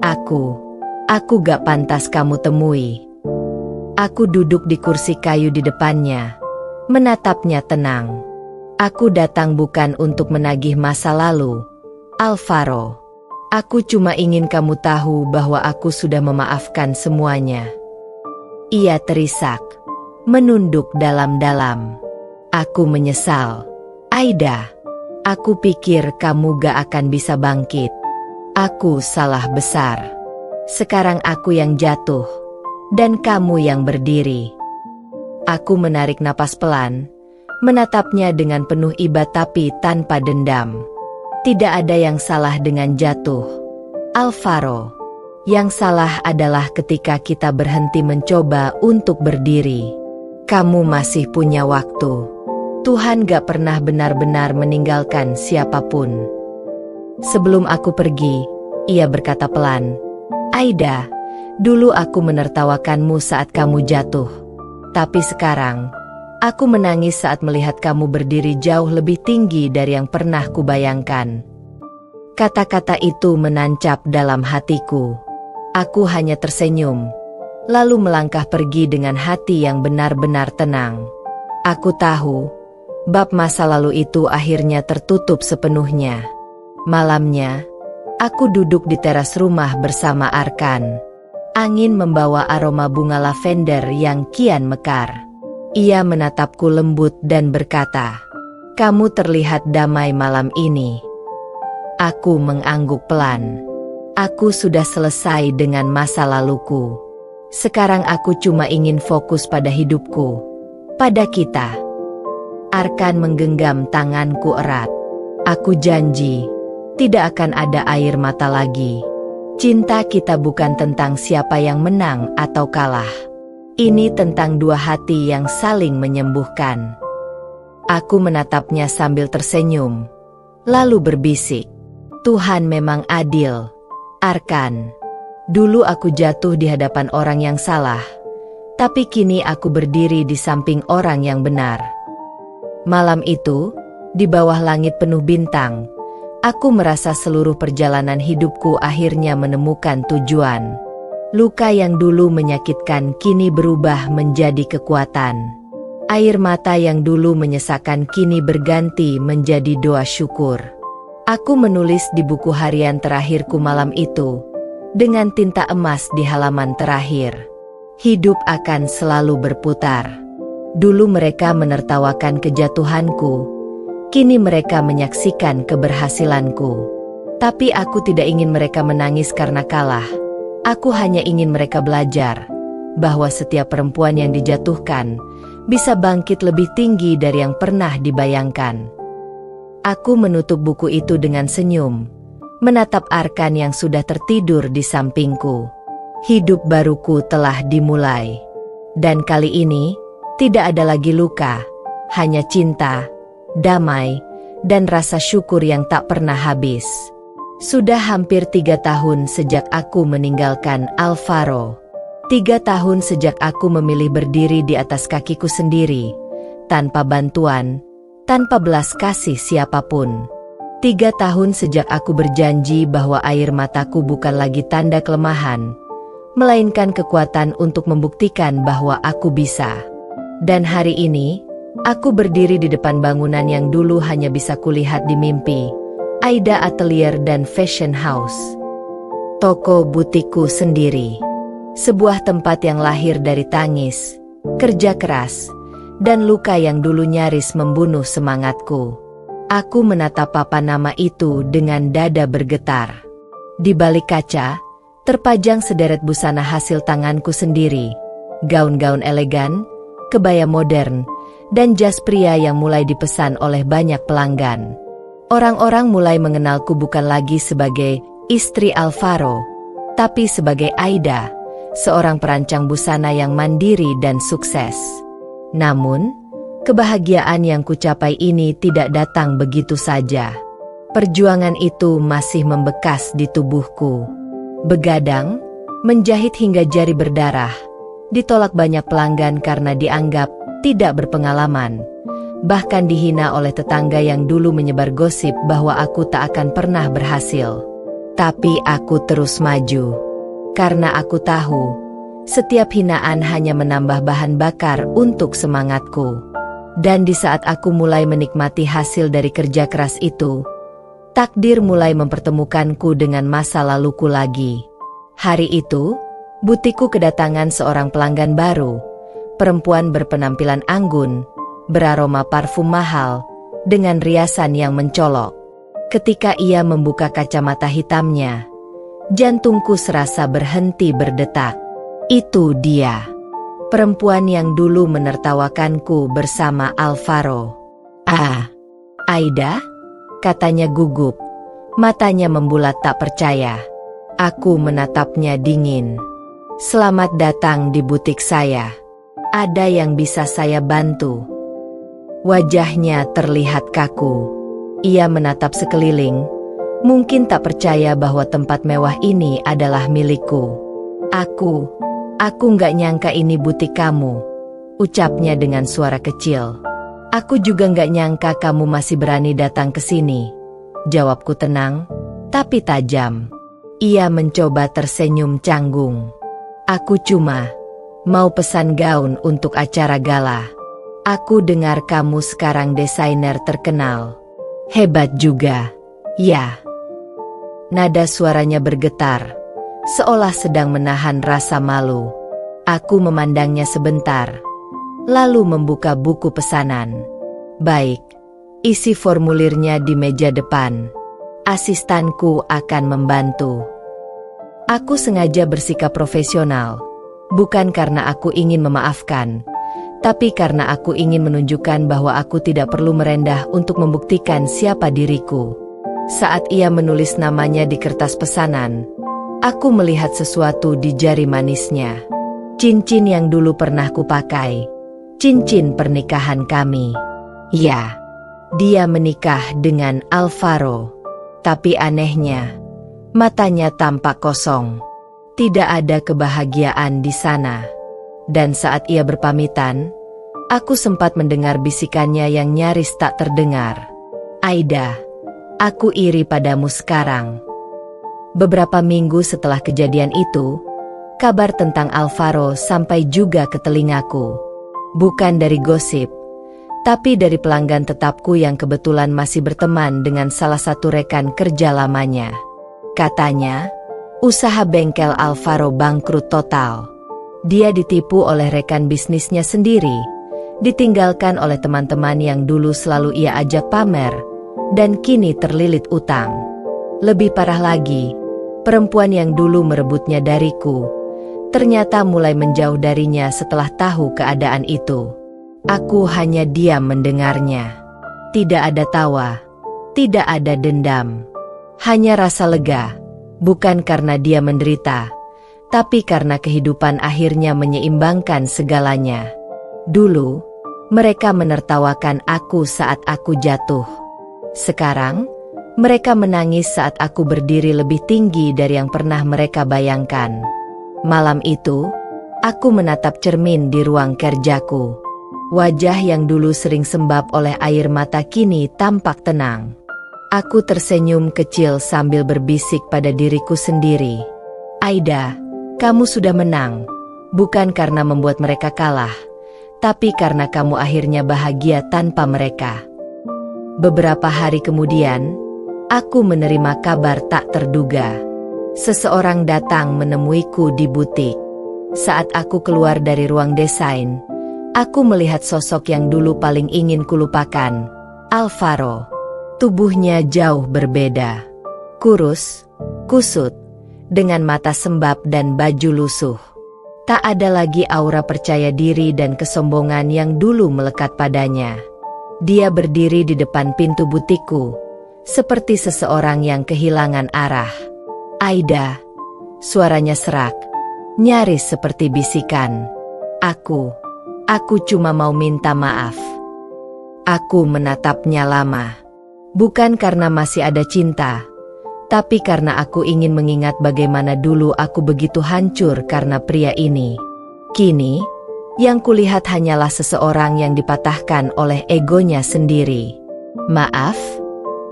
Aku gak pantas kamu temui." Aku duduk di kursi kayu di depannya, menatapnya tenang. "Aku datang bukan untuk menagih masa lalu, Alvaro. Aku cuma ingin kamu tahu bahwa aku sudah memaafkan semuanya." Ia terisak, menunduk dalam-dalam. "Aku menyesal, Aida. Aku pikir kamu gak akan bisa bangkit. Aku salah besar. Sekarang aku yang jatuh, dan kamu yang berdiri." Aku menarik napas pelan, menatapnya dengan penuh iba tapi tanpa dendam. "Tidak ada yang salah dengan jatuh, Alvaro. Yang salah adalah ketika kita berhenti mencoba untuk berdiri. Kamu masih punya waktu. Tuhan gak pernah benar-benar meninggalkan siapapun." Sebelum aku pergi, ia berkata pelan, "Aida, dulu aku menertawakanmu saat kamu jatuh. Tapi sekarang, aku menangis saat melihat kamu berdiri jauh lebih tinggi dari yang pernah kubayangkan." Kata-kata itu menancap dalam hatiku. Aku hanya tersenyum, lalu melangkah pergi dengan hati yang benar-benar tenang. Aku tahu, bab masa lalu itu akhirnya tertutup sepenuhnya. Malamnya, aku duduk di teras rumah bersama Arkan. Angin membawa aroma bunga lavender yang kian mekar. Ia menatapku lembut dan berkata, "Kamu terlihat damai malam ini." Aku mengangguk pelan. Aku sudah selesai dengan masa laluku. Sekarang aku cuma ingin fokus pada hidupku, pada kita. Arkan menggenggam tanganku erat. "Aku janji, tidak akan ada air mata lagi. Cinta kita bukan tentang siapa yang menang atau kalah. Ini tentang dua hati yang saling menyembuhkan." Aku menatapnya sambil tersenyum, lalu berbisik, "Tuhan memang adil, Arkan. Dulu aku jatuh di hadapan orang yang salah, tapi kini aku berdiri di samping orang yang benar." Malam itu, di bawah langit penuh bintang, aku merasa seluruh perjalanan hidupku akhirnya menemukan tujuan. Luka yang dulu menyakitkan kini berubah menjadi kekuatan. Air mata yang dulu menyesakkan kini berganti menjadi doa syukur. Aku menulis di buku harian terakhirku malam itu, dengan tinta emas di halaman terakhir. Hidup akan selalu berputar. Dulu mereka menertawakan kejatuhanku, kini mereka menyaksikan keberhasilanku. Tapi aku tidak ingin mereka menangis karena kalah. Aku hanya ingin mereka belajar bahwa setiap perempuan yang dijatuhkan bisa bangkit lebih tinggi dari yang pernah dibayangkan. Aku menutup buku itu dengan senyum, menatap Arkan yang sudah tertidur di sampingku. Hidup baruku telah dimulai. Dan kali ini, tidak ada lagi luka, hanya cinta, damai, dan rasa syukur yang tak pernah habis. Sudah hampir 3 tahun sejak aku meninggalkan Alvaro. 3 tahun sejak aku memilih berdiri di atas kakiku sendiri, tanpa bantuan, tanpa belas kasih siapapun. 3 tahun sejak aku berjanji bahwa air mataku bukan lagi tanda kelemahan, melainkan kekuatan untuk membuktikan bahwa aku bisa. Dan hari ini, aku berdiri di depan bangunan yang dulu hanya bisa kulihat di mimpi, Aida Atelier dan Fashion House. Toko butikku sendiri. Sebuah tempat yang lahir dari tangis, kerja keras, dan luka yang dulu nyaris membunuh semangatku. Aku menatap papan nama itu dengan dada bergetar. Di balik kaca, terpajang sederet busana hasil tanganku sendiri, gaun-gaun elegan, kebaya modern, dan jas pria yang mulai dipesan oleh banyak pelanggan. Orang-orang mulai mengenalku bukan lagi sebagai istri Alvaro, tapi sebagai Aida, seorang perancang busana yang mandiri dan sukses. Namun, kebahagiaan yang kucapai ini tidak datang begitu saja. Perjuangan itu masih membekas di tubuhku. Begadang, menjahit hingga jari berdarah, ditolak banyak pelanggan karena dianggap tidak berpengalaman. Bahkan dihina oleh tetangga yang dulu menyebar gosip bahwa aku tak akan pernah berhasil. Tapi aku terus maju. Karena aku tahu, setiap hinaan hanya menambah bahan bakar untuk semangatku. Dan di saat aku mulai menikmati hasil dari kerja keras itu, takdir mulai mempertemukanku dengan masa laluku lagi. Hari itu, butikku kedatangan seorang pelanggan baru, perempuan berpenampilan anggun, beraroma parfum mahal, dengan riasan yang mencolok. Ketika ia membuka kacamata hitamnya, jantungku serasa berhenti berdetak. Itu dia, perempuan yang dulu menertawakanku bersama Alvaro. "Ah, Aida?" katanya gugup, matanya membulat tak percaya. Aku menatapnya dingin. "Selamat datang di butik saya. Ada yang bisa saya bantu?" Wajahnya terlihat kaku. Ia menatap sekeliling, mungkin tak percaya bahwa tempat mewah ini adalah milikku. Aku nggak nyangka ini butik kamu," ucapnya dengan suara kecil. "Aku juga nggak nyangka kamu masih berani datang ke sini," jawabku tenang, tapi tajam. Ia mencoba tersenyum canggung. "Aku cuma mau pesan gaun untuk acara gala. Aku dengar kamu sekarang desainer terkenal. Hebat juga, ya?" Nada suaranya bergetar, seolah sedang menahan rasa malu. Aku memandangnya sebentar, lalu membuka buku pesanan. "Baik, isi formulirnya di meja depan. Asistanku akan membantu." Aku sengaja bersikap profesional, bukan karena aku ingin memaafkan, tapi karena aku ingin menunjukkan bahwa aku tidak perlu merendah untuk membuktikan siapa diriku. Saat ia menulis namanya di kertas pesanan, aku melihat sesuatu di jari manisnya. Cincin yang dulu pernah kupakai, cincin pernikahan kami. Ya, dia menikah dengan Alvaro. Tapi anehnya, matanya tampak kosong. Tidak ada kebahagiaan di sana. Dan saat ia berpamitan, aku sempat mendengar bisikannya yang nyaris tak terdengar. "Aida, aku iri padamu sekarang." Beberapa minggu setelah kejadian itu, kabar tentang Alvaro sampai juga ke telingaku. Bukan dari gosip, tapi dari pelanggan tetapku yang kebetulan masih berteman dengan salah satu rekan kerja lamanya. Katanya, usaha bengkel Alvaro bangkrut total. Dia ditipu oleh rekan bisnisnya sendiri, ditinggalkan oleh teman-teman yang dulu selalu ia ajak pamer, dan kini terlilit utang. Lebih parah lagi, perempuan yang dulu merebutnya dariku, ternyata mulai menjauh darinya setelah tahu keadaan itu. Aku hanya diam mendengarnya. Tidak ada tawa, tidak ada dendam. Hanya rasa lega, bukan karena dia menderita, tapi karena kehidupan akhirnya menyeimbangkan segalanya. Dulu, mereka menertawakan aku saat aku jatuh. Sekarang, mereka menangis saat aku berdiri lebih tinggi dari yang pernah mereka bayangkan. Malam itu, aku menatap cermin di ruang kerjaku. Wajah yang dulu sering sembab oleh air mata kini tampak tenang. Aku tersenyum kecil sambil berbisik pada diriku sendiri. "Aida, Kamu sudah menang, bukan karena membuat mereka kalah, tapi karena kamu akhirnya bahagia tanpa mereka. Beberapa hari kemudian, aku menerima kabar tak terduga. Seseorang datang menemuiku di butik. Saat aku keluar dari ruang desain, aku melihat sosok yang dulu paling ingin kulupakan, Alvaro. Tubuhnya jauh berbeda. Kurus, kusut, dengan mata sembab dan baju lusuh. Tak ada lagi aura percaya diri dan kesombongan yang dulu melekat padanya. Dia berdiri di depan pintu butikku, seperti seseorang yang kehilangan arah. "Aida," suaranya serak, nyaris seperti bisikan. Aku cuma mau minta maaf." Aku menatapnya lama. Bukan karena masih ada cinta, tapi karena aku ingin mengingat bagaimana dulu aku begitu hancur karena pria ini. Kini, yang kulihat hanyalah seseorang yang dipatahkan oleh egonya sendiri. "Maaf,"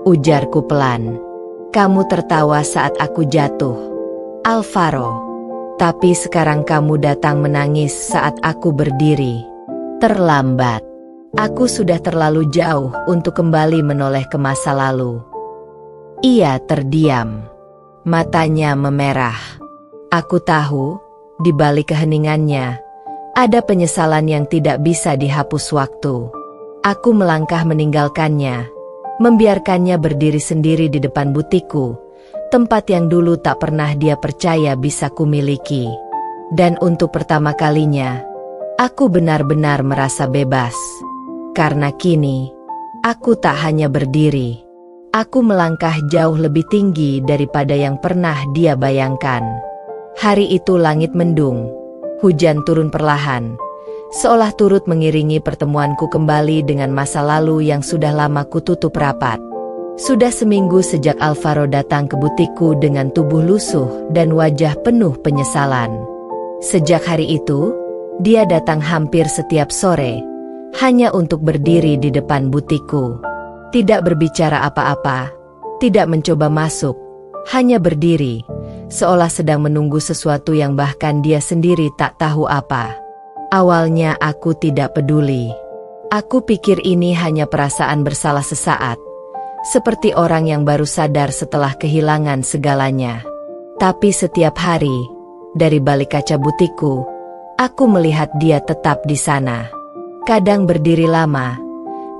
ujarku pelan. "Kamu tertawa saat aku jatuh, Alvaro. Tapi sekarang kamu datang menangis saat aku berdiri. Terlambat. Aku sudah terlalu jauh untuk kembali menoleh ke masa lalu." Ia terdiam. Matanya memerah. Aku tahu, di balik keheningannya, ada penyesalan yang tidak bisa dihapus waktu. Aku melangkah meninggalkannya, membiarkannya berdiri sendiri di depan butikku, tempat yang dulu tak pernah dia percaya bisa kumiliki. Dan untuk pertama kalinya, aku benar-benar merasa bebas. Karena kini, aku tak hanya berdiri. Aku melangkah jauh lebih tinggi daripada yang pernah dia bayangkan. Hari itu langit mendung, hujan turun perlahan, seolah turut mengiringi pertemuanku kembali dengan masa lalu yang sudah lama kututup rapat. Sudah seminggu sejak Alvaro datang ke butikku dengan tubuh lusuh dan wajah penuh penyesalan. Sejak hari itu, dia datang hampir setiap sore, hanya untuk berdiri di depan butikku. Tidak berbicara apa-apa, tidak mencoba masuk, hanya berdiri, seolah sedang menunggu sesuatu yang bahkan dia sendiri tak tahu apa. Awalnya aku tidak peduli. Aku pikir ini hanya perasaan bersalah sesaat, seperti orang yang baru sadar setelah kehilangan segalanya. Tapi setiap hari, dari balik kaca butikku, aku melihat dia tetap di sana. Kadang berdiri lama,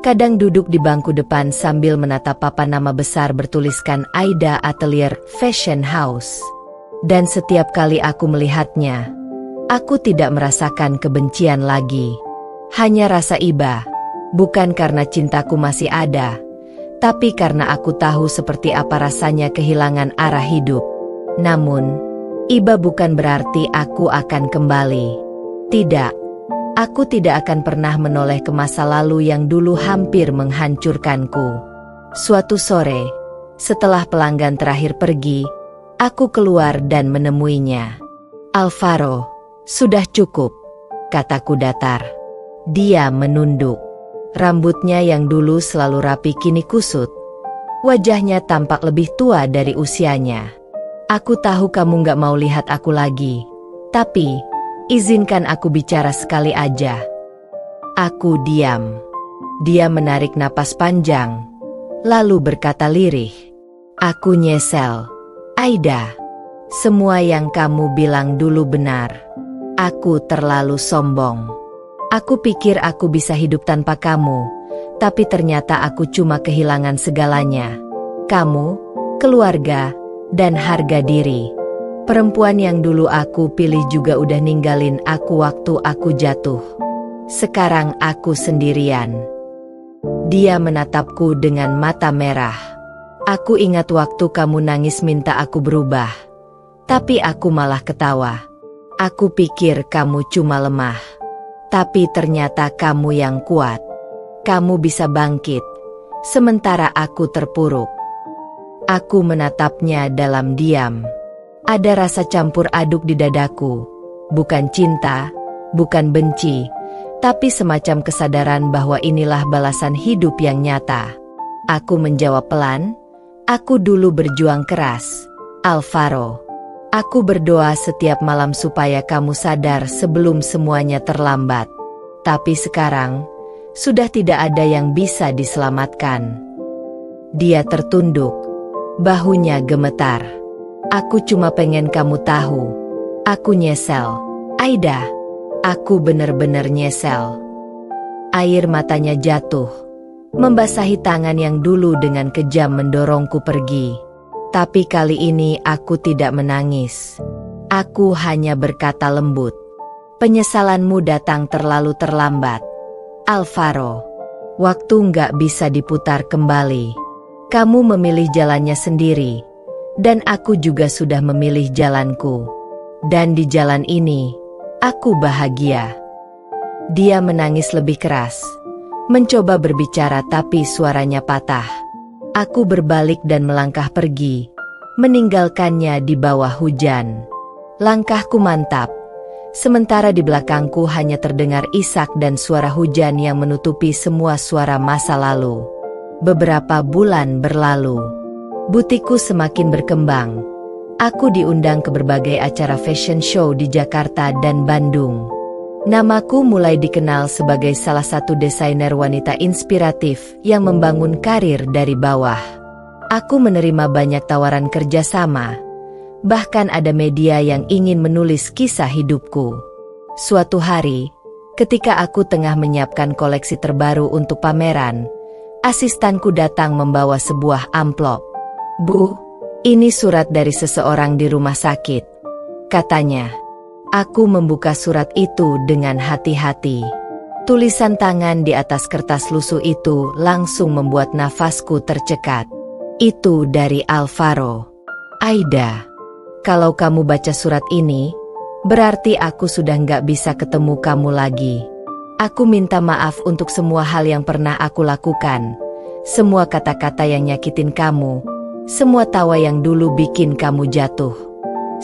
kadang duduk di bangku depan sambil menatap papan nama besar bertuliskan Aida Atelier Fashion House. Dan setiap kali aku melihatnya, aku tidak merasakan kebencian lagi. Hanya rasa iba, bukan karena cintaku masih ada, tapi karena aku tahu seperti apa rasanya kehilangan arah hidup. Namun, iba bukan berarti aku akan kembali. Tidak. Aku tidak akan pernah menoleh ke masa lalu yang dulu hampir menghancurkanku. Suatu sore, setelah pelanggan terakhir pergi, aku keluar dan menemuinya. "Alvaro, sudah cukup," kataku datar. Dia menunduk. Rambutnya yang dulu selalu rapi kini kusut. Wajahnya tampak lebih tua dari usianya. "Aku tahu kamu gak mau lihat aku lagi, tapi izinkan aku bicara sekali aja." Aku diam. Dia menarik napas panjang, lalu berkata lirih, "Aku nyesel, Aida. Semua yang kamu bilang dulu benar. Aku terlalu sombong. Aku pikir aku bisa hidup tanpa kamu, tapi ternyata aku cuma kehilangan segalanya. Kamu, keluarga, dan harga diri. Perempuan yang dulu aku pilih juga udah ninggalin aku waktu aku jatuh. Sekarang aku sendirian." Dia menatapku dengan mata merah. "Aku ingat waktu kamu nangis minta aku berubah. Tapi aku malah ketawa. Aku pikir kamu cuma lemah. Tapi ternyata kamu yang kuat. Kamu bisa bangkit, sementara aku terpuruk." Aku menatapnya dalam diam. Ada rasa campur aduk di dadaku. Bukan cinta, bukan benci, tapi semacam kesadaran bahwa inilah balasan hidup yang nyata. Aku menjawab pelan, "Aku dulu berjuang keras, Alvaro. Aku berdoa setiap malam supaya kamu sadar sebelum semuanya terlambat. Tapi sekarang, sudah tidak ada yang bisa diselamatkan. Dia tertunduk. Bahunya gemetar. Aku cuma pengen kamu tahu. Aku nyesel. Aida. Aku bener-bener nyesel. Air matanya jatuh. Membasahi tangan yang dulu dengan kejam mendorongku pergi. Tapi kali ini aku tidak menangis. Aku hanya berkata lembut. Penyesalanmu datang terlalu terlambat. Alvaro. Waktu nggak bisa diputar kembali. Kamu memilih jalannya sendiri. Dan aku juga sudah memilih jalanku. Dan di jalan ini, aku bahagia. Dia menangis lebih keras. Mencoba berbicara tapi suaranya patah. Aku berbalik dan melangkah pergi, meninggalkannya di bawah hujan. Langkahku mantap. Sementara di belakangku hanya terdengar isak dan suara hujan yang menutupi semua suara masa lalu. Beberapa bulan berlalu. Butikku semakin berkembang. Aku diundang ke berbagai acara fashion show di Jakarta dan Bandung. Namaku mulai dikenal sebagai salah satu desainer wanita inspiratif yang membangun karir dari bawah. Aku menerima banyak tawaran kerjasama. Bahkan ada media yang ingin menulis kisah hidupku. Suatu hari, ketika aku tengah menyiapkan koleksi terbaru untuk pameran, asistanku datang membawa sebuah amplop. "Bu, ini surat dari seseorang di rumah sakit," katanya. Aku membuka surat itu dengan hati-hati. Tulisan tangan di atas kertas lusuh itu langsung membuat nafasku tercekat. Itu dari Alvaro. "Aida, kalau kamu baca surat ini, berarti aku sudah nggak bisa ketemu kamu lagi. Aku minta maaf untuk semua hal yang pernah aku lakukan. Semua kata-kata yang nyakitin kamu. Semua tawa yang dulu bikin kamu jatuh.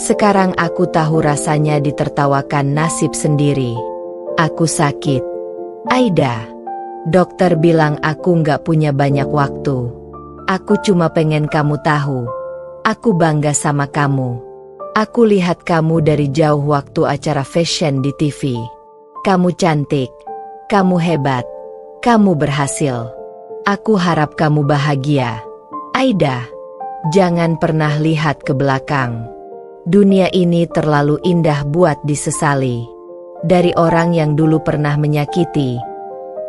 Sekarang aku tahu rasanya ditertawakan nasib sendiri. Aku sakit. Aida, dokter bilang aku nggak punya banyak waktu. Aku cuma pengen kamu tahu. Aku bangga sama kamu. Aku lihat kamu dari jauh waktu acara fashion di TV. Kamu cantik. Kamu hebat. Kamu berhasil. Aku harap kamu bahagia. Aida, jangan pernah lihat ke belakang. Dunia ini terlalu indah buat disesali. Dari orang yang dulu pernah menyakiti,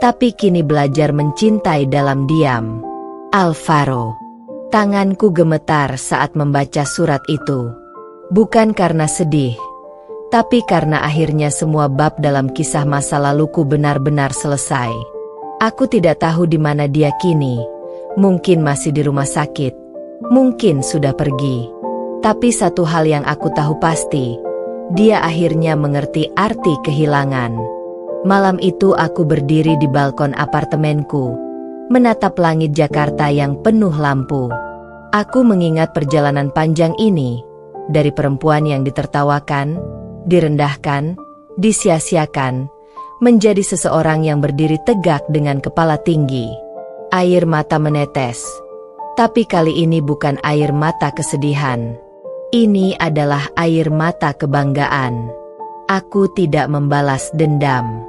tapi kini belajar mencintai dalam diam. Alvaro." Tanganku gemetar saat membaca surat itu. Bukan karena sedih, tapi karena akhirnya semua bab dalam kisah masa laluku benar-benar selesai. Aku tidak tahu di mana dia kini. Mungkin masih di rumah sakit. Mungkin sudah pergi. Tapi satu hal yang aku tahu pasti, dia akhirnya mengerti arti kehilangan. Malam itu aku berdiri di balkon apartemenku, menatap langit Jakarta yang penuh lampu. Aku mengingat perjalanan panjang ini, dari perempuan yang ditertawakan, direndahkan, disia-siakan, menjadi seseorang yang berdiri tegak dengan kepala tinggi. Air mata menetes, tapi kali ini bukan air mata kesedihan. Ini adalah air mata kebanggaan. Aku tidak membalas dendam.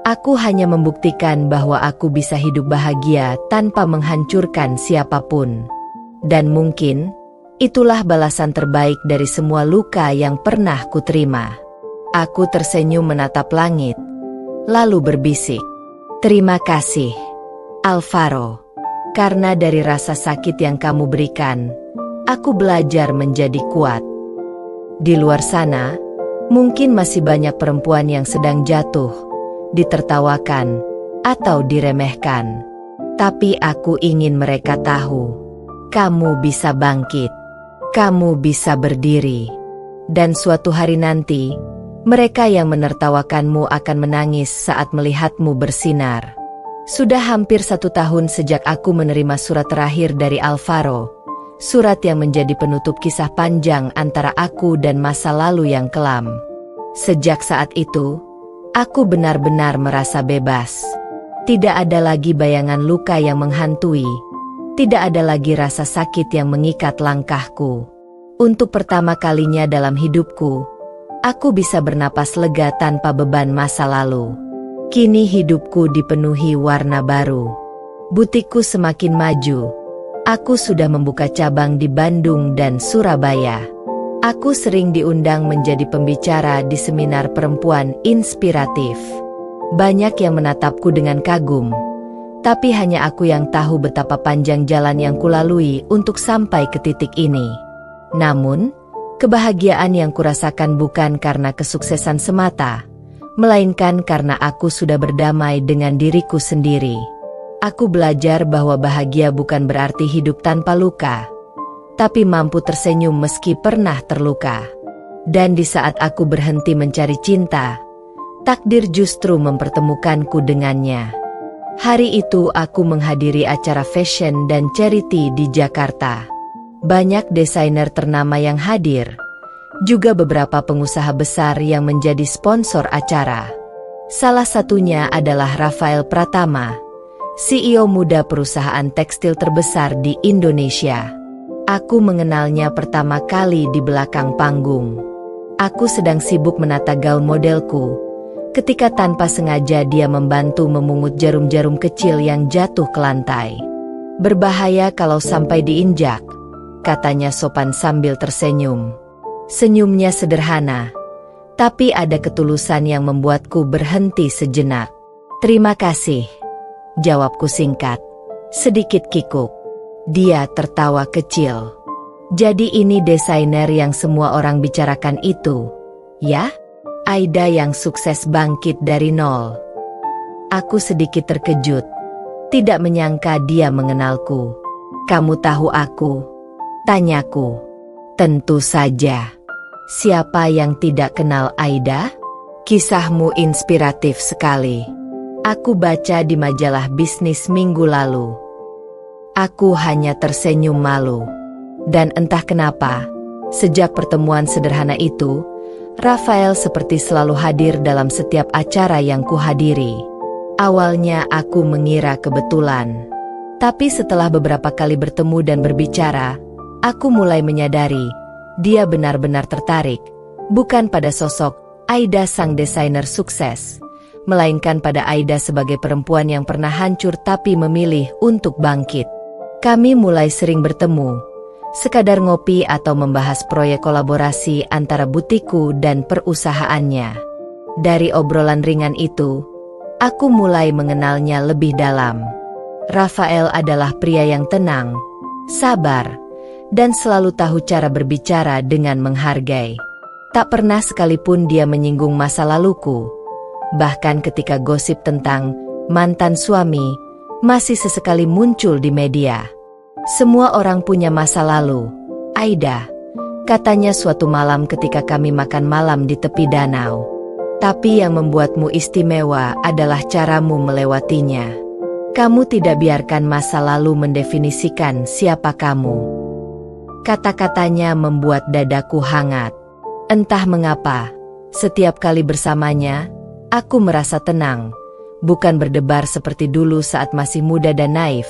Aku hanya membuktikan bahwa aku bisa hidup bahagia tanpa menghancurkan siapapun. Dan mungkin, itulah balasan terbaik dari semua luka yang pernah kuterima. Aku tersenyum menatap langit, lalu berbisik, "Terima kasih, Alvaro. Karena dari rasa sakit yang kamu berikan, aku belajar menjadi kuat." Di luar sana, mungkin masih banyak perempuan yang sedang jatuh, ditertawakan, atau diremehkan. Tapi aku ingin mereka tahu, kamu bisa bangkit, kamu bisa berdiri. Dan suatu hari nanti, mereka yang menertawakanmu akan menangis saat melihatmu bersinar. Sudah hampir 1 tahun sejak aku menerima surat terakhir dari Alvaro. Surat yang menjadi penutup kisah panjang antara aku dan masa lalu yang kelam. Sejak saat itu, aku benar-benar merasa bebas. Tidak ada lagi bayangan luka yang menghantui. Tidak ada lagi rasa sakit yang mengikat langkahku. Untuk pertama kalinya dalam hidupku, aku bisa bernapas lega tanpa beban masa lalu. Kini hidupku dipenuhi warna baru. Butikku semakin maju. Aku sudah membuka cabang di Bandung dan Surabaya. Aku sering diundang menjadi pembicara di seminar perempuan inspiratif. Banyak yang menatapku dengan kagum, tapi hanya aku yang tahu betapa panjang jalan yang kulalui untuk sampai ke titik ini. Namun, kebahagiaan yang kurasakan bukan karena kesuksesan semata, melainkan karena aku sudah berdamai dengan diriku sendiri. Aku belajar bahwa bahagia bukan berarti hidup tanpa luka, tapi mampu tersenyum meski pernah terluka. Dan di saat aku berhenti mencari cinta, takdir justru mempertemukanku dengannya. Hari itu aku menghadiri acara fashion dan charity di Jakarta. Banyak desainer ternama yang hadir, juga beberapa pengusaha besar yang menjadi sponsor acara. Salah satunya adalah Rafael Pratama, CEO muda perusahaan tekstil terbesar di Indonesia. Aku mengenalnya pertama kali di belakang panggung. Aku sedang sibuk menata gaun modelku, ketika tanpa sengaja dia membantu memungut jarum-jarum kecil yang jatuh ke lantai. "Berbahaya kalau sampai diinjak," katanya sopan sambil tersenyum. Senyumnya sederhana, tapi ada ketulusan yang membuatku berhenti sejenak. "Terima kasih," jawabku singkat, sedikit kikuk. Dia tertawa kecil. "Jadi ini desainer yang semua orang bicarakan itu, ya? Aida yang sukses bangkit dari nol." Aku sedikit terkejut, tidak menyangka dia mengenalku. "Kamu tahu aku?" tanyaku. "Tentu saja. Siapa yang tidak kenal Aida? Kisahmu inspiratif sekali. Aku baca di majalah bisnis minggu lalu." Aku hanya tersenyum malu. Dan entah kenapa, sejak pertemuan sederhana itu, Rafael seperti selalu hadir dalam setiap acara yang kuhadiri. Awalnya aku mengira kebetulan. Tapi setelah beberapa kali bertemu dan berbicara, aku mulai menyadari, dia benar-benar tertarik, bukan pada sosok Aida sang desainer sukses, melainkan pada Aida sebagai perempuan yang pernah hancur tapi memilih untuk bangkit. Kami mulai sering bertemu, sekadar ngopi atau membahas proyek kolaborasi antara butikku dan perusahaannya. Dari obrolan ringan itu, aku mulai mengenalnya lebih dalam. Rafael adalah pria yang tenang, sabar, dan selalu tahu cara berbicara dengan menghargai. Tak pernah sekalipun dia menyinggung masa laluku. Bahkan ketika gosip tentang mantan suami masih sesekali muncul di media. "Semua orang punya masa lalu, Aida," katanya suatu malam ketika kami makan malam di tepi danau. "Tapi yang membuatmu istimewa adalah caramu melewatinya. Kamu tidak biarkan masa lalu mendefinisikan siapa kamu." Kata-katanya membuat dadaku hangat. Entah mengapa, setiap kali bersamanya, aku merasa tenang. Bukan berdebar seperti dulu saat masih muda dan naif,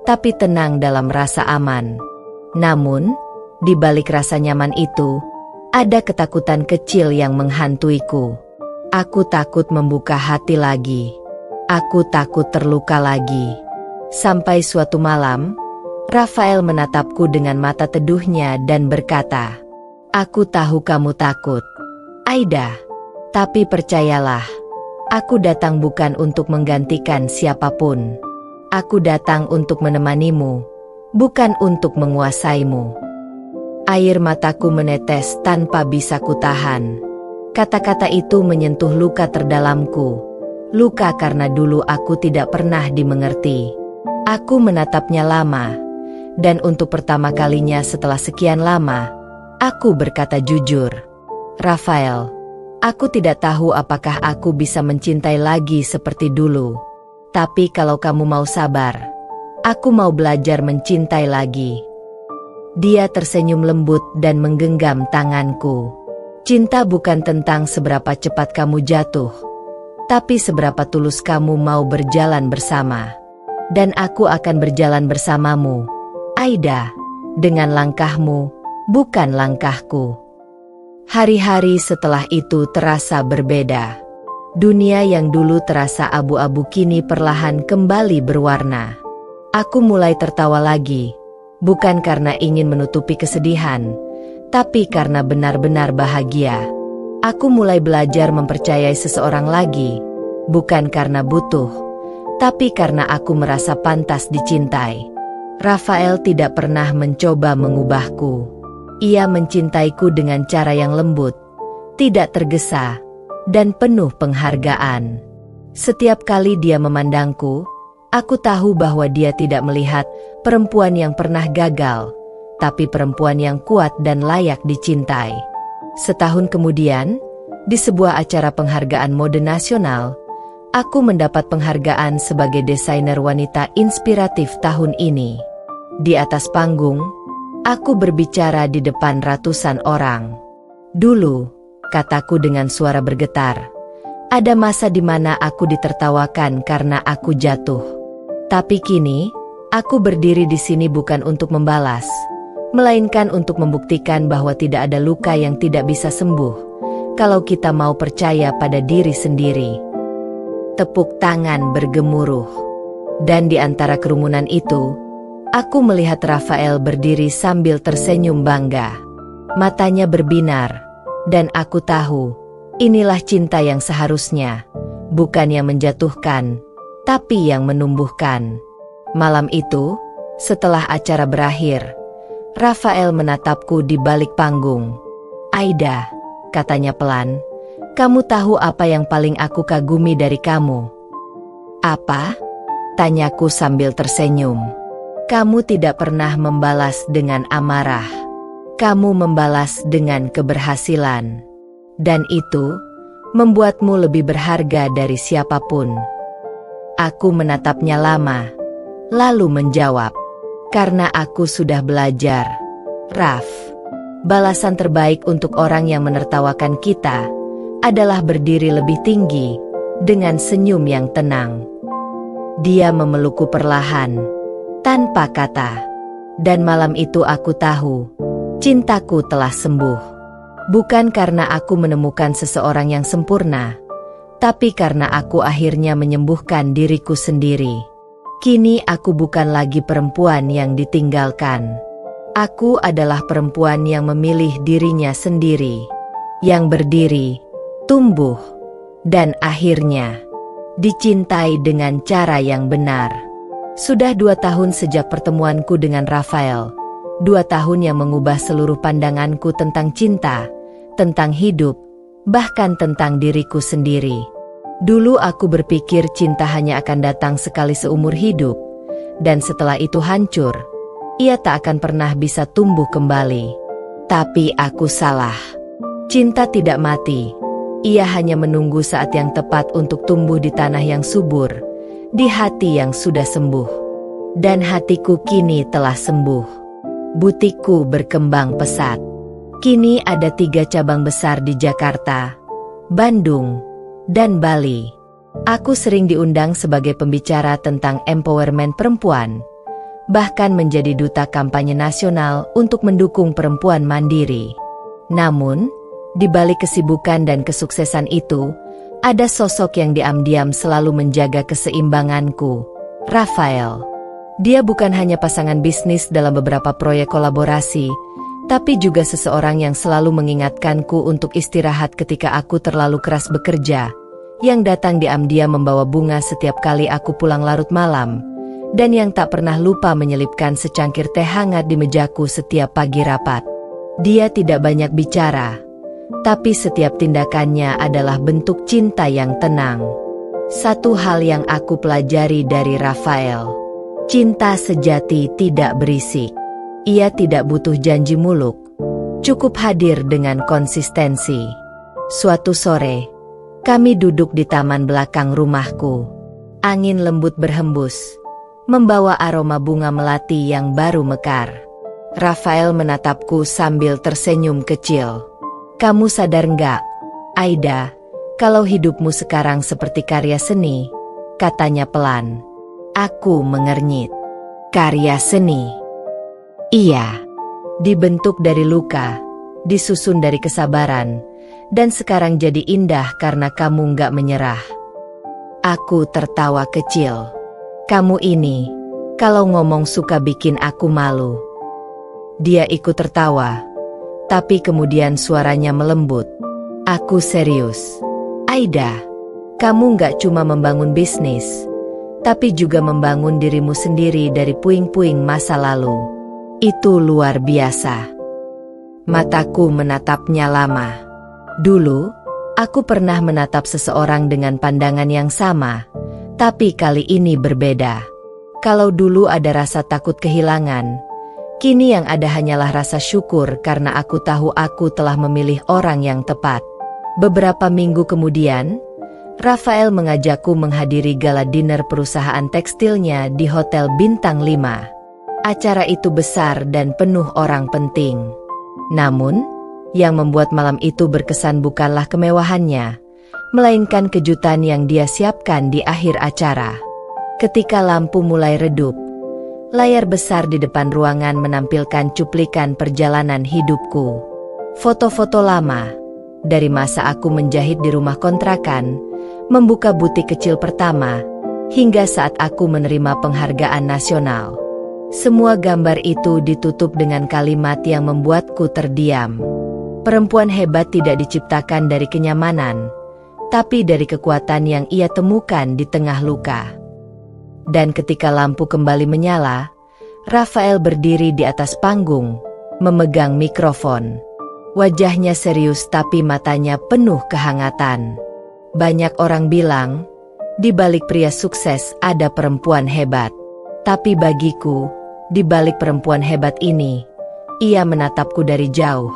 tapi tenang dalam rasa aman. Namun, di balik rasa nyaman itu, ada ketakutan kecil yang menghantuiku. Aku takut membuka hati lagi. Aku takut terluka lagi. Sampai suatu malam, Rafael menatapku dengan mata teduhnya dan berkata, "Aku tahu kamu takut, Aida. Tapi percayalah, aku datang bukan untuk menggantikan siapapun. Aku datang untuk menemanimu, bukan untuk menguasaimu." Air mataku menetes tanpa bisa kutahan. Kata-kata itu menyentuh luka terdalamku. Luka karena dulu aku tidak pernah dimengerti. Aku menatapnya lama. Dan untuk pertama kalinya setelah sekian lama, aku berkata jujur, "Rafael, aku tidak tahu apakah aku bisa mencintai lagi seperti dulu. Tapi kalau kamu mau sabar, aku mau belajar mencintai lagi." Dia tersenyum lembut dan menggenggam tanganku. "Cinta bukan tentang seberapa cepat kamu jatuh, tapi seberapa tulus kamu mau berjalan bersama. Dan aku akan berjalan bersamamu, Aida, dengan langkahmu, bukan langkahku. Hari-hari setelah itu terasa berbeda. Dunia yang dulu terasa abu-abu kini perlahan kembali berwarna. Aku mulai tertawa lagi, bukan karena ingin menutupi kesedihan, tapi karena benar-benar bahagia. Aku mulai belajar mempercayai seseorang lagi, bukan karena butuh, tapi karena aku merasa pantas dicintai. Rafael tidak pernah mencoba mengubahku. Ia mencintaiku dengan cara yang lembut, tidak tergesa, dan penuh penghargaan. Setiap kali dia memandangku, aku tahu bahwa dia tidak melihat perempuan yang pernah gagal, tapi perempuan yang kuat dan layak dicintai. Setahun kemudian, di sebuah acara penghargaan mode nasional, aku mendapat penghargaan sebagai desainer wanita inspiratif tahun ini. Di atas panggung, aku berbicara di depan ratusan orang. Dulu, kataku dengan suara bergetar, ada masa di mana aku ditertawakan karena aku jatuh. Tapi kini, aku berdiri di sini bukan untuk membalas, melainkan untuk membuktikan bahwa tidak ada luka yang tidak bisa sembuh, kalau kita mau percaya pada diri sendiri. Tepuk tangan bergemuruh. Dan di antara kerumunan itu, aku melihat Rafael berdiri sambil tersenyum bangga. Matanya berbinar. Dan aku tahu, inilah cinta yang seharusnya, bukan yang menjatuhkan, tapi yang menumbuhkan. Malam itu, setelah acara berakhir, Rafael menatapku di balik panggung. "Aida," katanya pelan, "kamu tahu apa yang paling aku kagumi dari kamu?" "Apa?" tanyaku sambil tersenyum. "Kamu tidak pernah membalas dengan amarah. Kamu membalas dengan keberhasilan. Dan itu membuatmu lebih berharga dari siapapun." Aku menatapnya lama, lalu menjawab, "Karena aku sudah belajar, Raf. Balasan terbaik untuk orang yang menertawakan kita adalah berdiri lebih tinggi dengan senyum yang tenang." Dia memelukku perlahan, tanpa kata. Dan malam itu aku tahu, cintaku telah sembuh. Bukan karena aku menemukan seseorang yang sempurna, tapi karena aku akhirnya menyembuhkan diriku sendiri. Kini aku bukan lagi perempuan yang ditinggalkan. Aku adalah perempuan yang memilih dirinya sendiri, yang berdiri, tumbuh, dan akhirnya dicintai dengan cara yang benar. Sudah 2 tahun sejak pertemuanku dengan Rafael. 2 tahun yang mengubah seluruh pandanganku tentang cinta, tentang hidup, bahkan tentang diriku sendiri. Dulu aku berpikir cinta hanya akan datang sekali seumur hidup, dan setelah itu hancur. Ia tak akan pernah bisa tumbuh kembali. Tapi aku salah. Cinta tidak mati. Ia hanya menunggu saat yang tepat untuk tumbuh di tanah yang subur, di hati yang sudah sembuh. Dan hatiku kini telah sembuh. Butikku berkembang pesat. Kini ada 3 cabang besar di Jakarta, Bandung, dan Bali. Aku sering diundang sebagai pembicara tentang empowerment perempuan, bahkan menjadi duta kampanye nasional untuk mendukung perempuan mandiri. Namun, di balik kesibukan dan kesuksesan itu, ada sosok yang diam-diam selalu menjaga keseimbanganku, Rafael. Dia bukan hanya pasangan bisnis dalam beberapa proyek kolaborasi, tapi juga seseorang yang selalu mengingatkanku untuk istirahat ketika aku terlalu keras bekerja, yang datang diam-diam membawa bunga setiap kali aku pulang larut malam, dan yang tak pernah lupa menyelipkan secangkir teh hangat di mejaku setiap pagi rapat. Dia tidak banyak bicara, tapi setiap tindakannya adalah bentuk cinta yang tenang. Satu hal yang aku pelajari dari Rafael: cinta sejati tidak berisik. Ia tidak butuh janji muluk, cukup hadir dengan konsistensi. Suatu sore, kami duduk di taman belakang rumahku. Angin lembut berhembus, membawa aroma bunga melati yang baru mekar. Rafael menatapku sambil tersenyum kecil. "Kamu sadar nggak, Aida, kalau hidupmu sekarang seperti karya seni?" katanya pelan. Aku mengernyit. "Karya seni?" "Iya." Dibentuk dari luka, disusun dari kesabaran, dan sekarang jadi indah karena kamu nggak menyerah. Aku tertawa kecil. Kamu ini, kalau ngomong suka bikin aku malu. Dia ikut tertawa, tapi kemudian suaranya melembut. Aku serius. Aida, kamu nggak cuma membangun bisnis, tapi juga membangun dirimu sendiri dari puing-puing masa lalu. Itu luar biasa. Mataku menatapnya lama. Dulu, aku pernah menatap seseorang dengan pandangan yang sama, tapi kali ini berbeda. Kalau dulu ada rasa takut kehilangan, kini yang ada hanyalah rasa syukur karena aku tahu aku telah memilih orang yang tepat. Beberapa minggu kemudian, Rafael mengajakku menghadiri gala dinner perusahaan tekstilnya di Hotel Bintang 5. Acara itu besar dan penuh orang penting. Namun, yang membuat malam itu berkesan bukanlah kemewahannya, melainkan kejutan yang dia siapkan di akhir acara. Ketika lampu mulai redup, layar besar di depan ruangan menampilkan cuplikan perjalanan hidupku. Foto-foto lama, dari masa aku menjahit di rumah kontrakan, membuka butik kecil pertama, hingga saat aku menerima penghargaan nasional. Semua gambar itu ditutup dengan kalimat yang membuatku terdiam. Perempuan hebat tidak diciptakan dari kenyamanan, tapi dari kekuatan yang ia temukan di tengah luka. Dan ketika lampu kembali menyala, Rafael berdiri di atas panggung, memegang mikrofon. Wajahnya serius tapi matanya penuh kehangatan. Banyak orang bilang, di balik pria sukses ada perempuan hebat. Tapi bagiku, di balik perempuan hebat ini, ia menatapku dari jauh.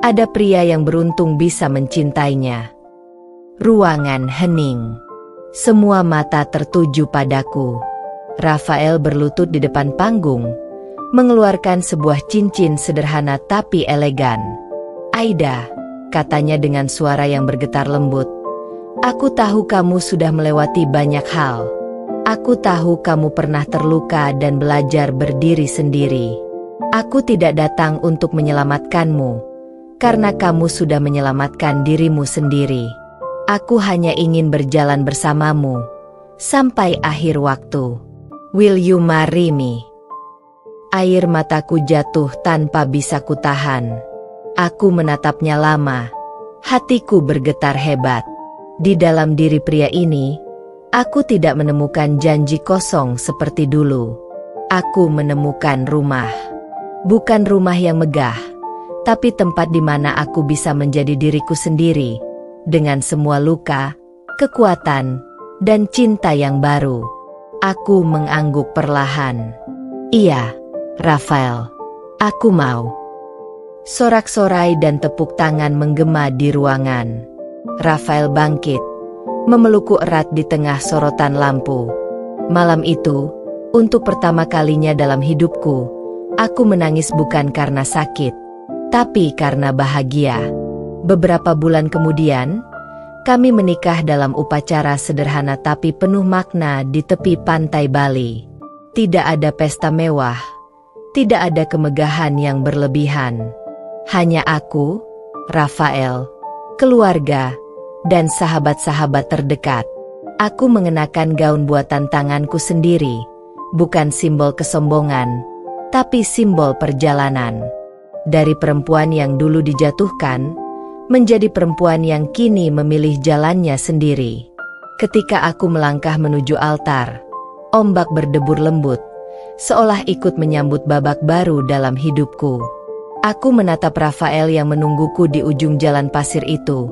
Ada pria yang beruntung bisa mencintainya. Ruangan hening. Semua mata tertuju padaku. Rafael berlutut di depan panggung, mengeluarkan sebuah cincin sederhana tapi elegan. Aida, katanya dengan suara yang bergetar lembut. Aku tahu kamu sudah melewati banyak hal. Aku tahu kamu pernah terluka dan belajar berdiri sendiri. Aku tidak datang untuk menyelamatkanmu, karena kamu sudah menyelamatkan dirimu sendiri. Aku hanya ingin berjalan bersamamu, sampai akhir waktu. Will you marry me? Air mataku jatuh tanpa bisa kutahan. Aku menatapnya lama, hatiku bergetar hebat. Di dalam diri pria ini, aku tidak menemukan janji kosong seperti dulu. Aku menemukan rumah. Bukan rumah yang megah, tapi tempat di mana aku bisa menjadi diriku sendiri, dengan semua luka, kekuatan, dan cinta yang baru. Aku mengangguk perlahan. Iya, Rafael, aku mau. Sorak-sorai dan tepuk tangan menggema di ruangan. Rafael bangkit, memelukku erat di tengah sorotan lampu. Malam itu, untuk pertama kalinya dalam hidupku, aku menangis bukan karena sakit, tapi karena bahagia. Beberapa bulan kemudian, kami menikah dalam upacara sederhana tapi penuh makna di tepi pantai Bali. Tidak ada pesta mewah, tidak ada kemegahan yang berlebihan. Hanya aku, Rafael, keluarga, dan sahabat-sahabat terdekat. Aku mengenakan gaun buatan tanganku sendiri, bukan simbol kesombongan, tapi simbol perjalanan. Dari perempuan yang dulu dijatuhkan, menjadi perempuan yang kini memilih jalannya sendiri. Ketika aku melangkah menuju altar, ombak berdebur lembut, seolah ikut menyambut babak baru dalam hidupku. Aku menatap Rafael yang menungguku di ujung jalan pasir itu.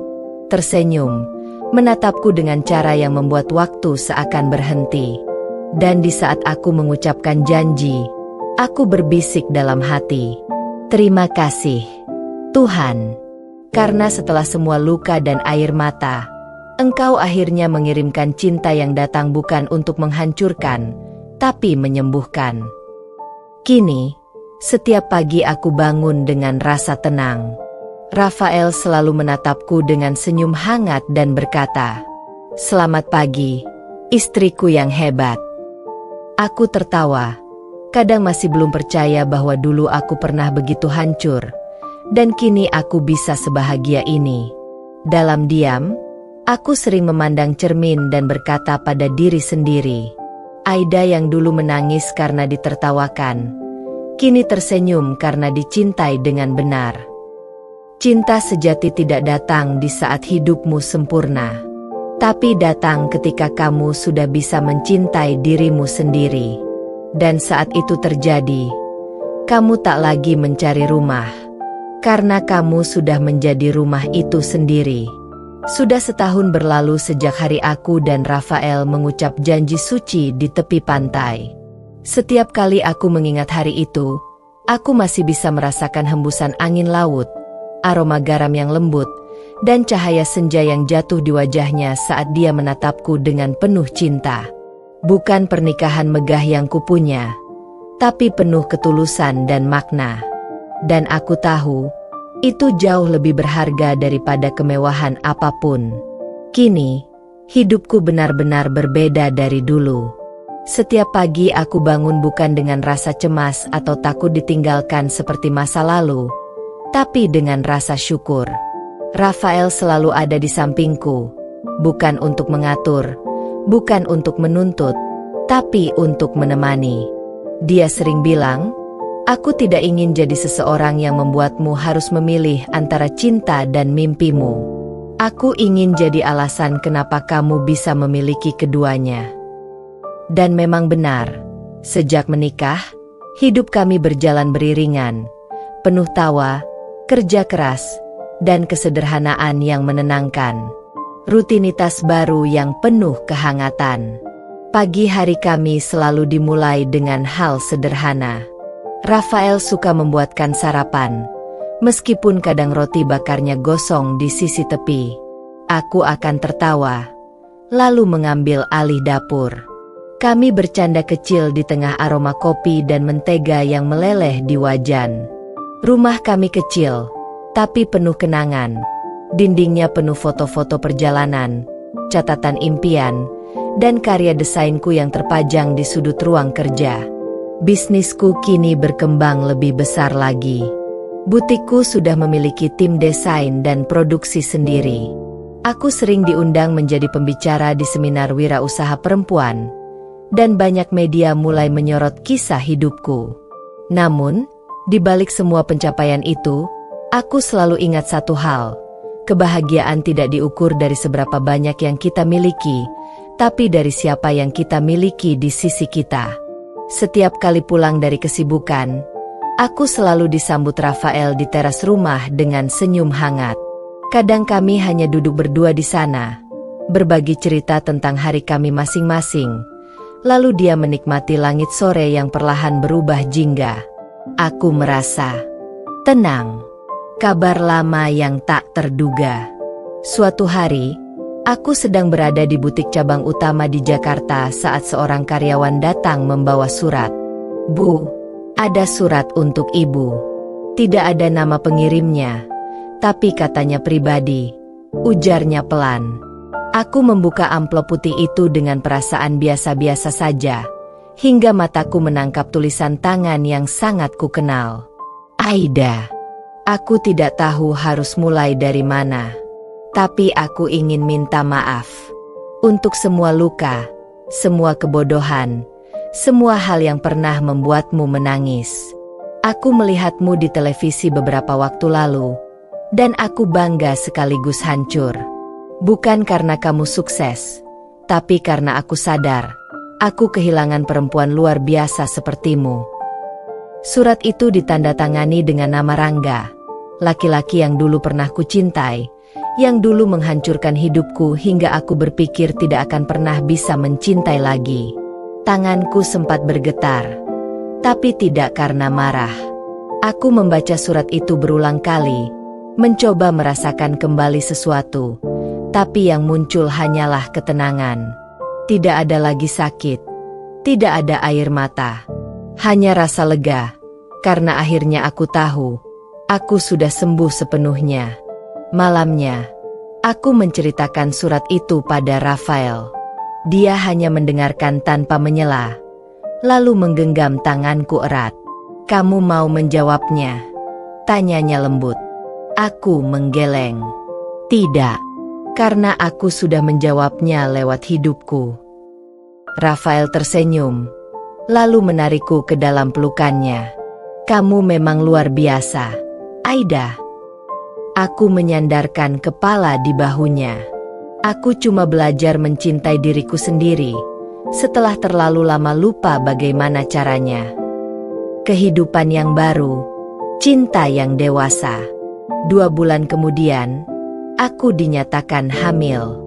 Tersenyum, menatapku dengan cara yang membuat waktu seakan berhenti. Dan di saat aku mengucapkan janji, aku berbisik dalam hati, terima kasih, Tuhan. Karena setelah semua luka dan air mata, Engkau akhirnya mengirimkan cinta yang datang bukan untuk menghancurkan, tapi menyembuhkan. Kini, setiap pagi aku bangun dengan rasa tenang. Rafael selalu menatapku dengan senyum hangat dan berkata, "Selamat pagi, istriku yang hebat." Aku tertawa, Kadang masih belum percaya bahwa dulu aku pernah begitu hancur, dan kini aku bisa sebahagia ini. Dalam diam, aku sering memandang cermin dan berkata pada diri sendiri, Aida yang dulu menangis karena ditertawakan, kini tersenyum karena dicintai dengan benar. Cinta sejati tidak datang di saat hidupmu sempurna, tapi datang ketika kamu sudah bisa mencintai dirimu sendiri. Dan saat itu terjadi, kamu tak lagi mencari rumah, karena kamu sudah menjadi rumah itu sendiri. Sudah setahun berlalu sejak hari aku dan Rafael mengucap janji suci di tepi pantai. Setiap kali aku mengingat hari itu, aku masih bisa merasakan hembusan angin laut, aroma garam yang lembut, dan cahaya senja yang jatuh di wajahnya saat dia menatapku dengan penuh cinta. Bukan pernikahan megah yang kupunya, tapi penuh ketulusan dan makna. Dan aku tahu, itu jauh lebih berharga daripada kemewahan apapun. Kini, hidupku benar-benar berbeda dari dulu. Setiap pagi aku bangun bukan dengan rasa cemas atau takut ditinggalkan seperti masa lalu, tapi dengan rasa syukur. Rafael selalu ada di sampingku, bukan untuk mengatur, bukan untuk menuntut, tapi untuk menemani. Dia sering bilang, aku tidak ingin jadi seseorang yang membuatmu harus memilih antara cinta dan mimpimu. Aku ingin jadi alasan kenapa kamu bisa memiliki keduanya. Dan memang benar, sejak menikah, hidup kami berjalan beriringan, penuh tawa, kerja keras, dan kesederhanaan yang menenangkan. Rutinitas baru yang penuh kehangatan. Pagi hari kami selalu dimulai dengan hal sederhana. Rafael suka membuatkan sarapan, meskipun kadang roti bakarnya gosong di sisi tepi. Aku akan tertawa, lalu mengambil alih dapur. Kami bercanda kecil di tengah aroma kopi dan mentega yang meleleh di wajan. Rumah kami kecil, tapi penuh kenangan. Dindingnya penuh foto-foto perjalanan, catatan impian, dan karya desainku yang terpajang di sudut ruang kerja. Bisnisku kini berkembang lebih besar lagi. Butikku sudah memiliki tim desain dan produksi sendiri. Aku sering diundang menjadi pembicara di seminar wirausaha perempuan, dan banyak media mulai menyorot kisah hidupku. Namun, di balik semua pencapaian itu, aku selalu ingat satu hal. Kebahagiaan tidak diukur dari seberapa banyak yang kita miliki, tapi dari siapa yang kita miliki di sisi kita. Setiap kali pulang dari kesibukan, aku selalu disambut Rafael di teras rumah dengan senyum hangat. Kadang kami hanya duduk berdua di sana, berbagi cerita tentang hari kami masing-masing, lalu dia menikmati langit sore yang perlahan berubah jingga. Aku merasa tenang. Kabar lama yang tak terduga. Suatu hari, aku sedang berada di butik cabang utama di Jakarta saat seorang karyawan datang membawa surat. Bu, ada surat untuk ibu. Tidak ada nama pengirimnya, tapi katanya pribadi, ujarnya pelan. Aku membuka amplop putih itu dengan perasaan biasa-biasa saja, hingga mataku menangkap tulisan tangan yang sangat kukenal. Aida. Aku tidak tahu harus mulai dari mana, tapi aku ingin minta maaf untuk semua luka, semua kebodohan, semua hal yang pernah membuatmu menangis. Aku melihatmu di televisi beberapa waktu lalu, dan aku bangga sekaligus hancur. Bukan karena kamu sukses, tapi karena aku sadar, aku kehilangan perempuan luar biasa sepertimu. Surat itu ditandatangani dengan nama Rangga, laki-laki yang dulu pernah kucintai, yang dulu menghancurkan hidupku hingga aku berpikir tidak akan pernah bisa mencintai lagi. Tanganku sempat bergetar, tapi tidak karena marah. Aku membaca surat itu berulang kali, mencoba merasakan kembali sesuatu, tapi yang muncul hanyalah ketenangan. Tidak ada lagi sakit, tidak ada air mata. Hanya rasa lega, karena akhirnya aku tahu, aku sudah sembuh sepenuhnya. Malamnya, aku menceritakan surat itu pada Rafael. Dia hanya mendengarkan tanpa menyela, lalu menggenggam tanganku erat. "Kamu mau menjawabnya?" tanyanya lembut. Aku menggeleng. "Tidak, karena aku sudah menjawabnya lewat hidupku." Rafael tersenyum, lalu menarikku ke dalam pelukannya. "Kamu memang luar biasa, Aida." Aku menyandarkan kepala di bahunya. Aku cuma belajar mencintai diriku sendiri, setelah terlalu lama lupa bagaimana caranya. Kehidupan yang baru, cinta yang dewasa. 2 bulan kemudian, aku dinyatakan hamil.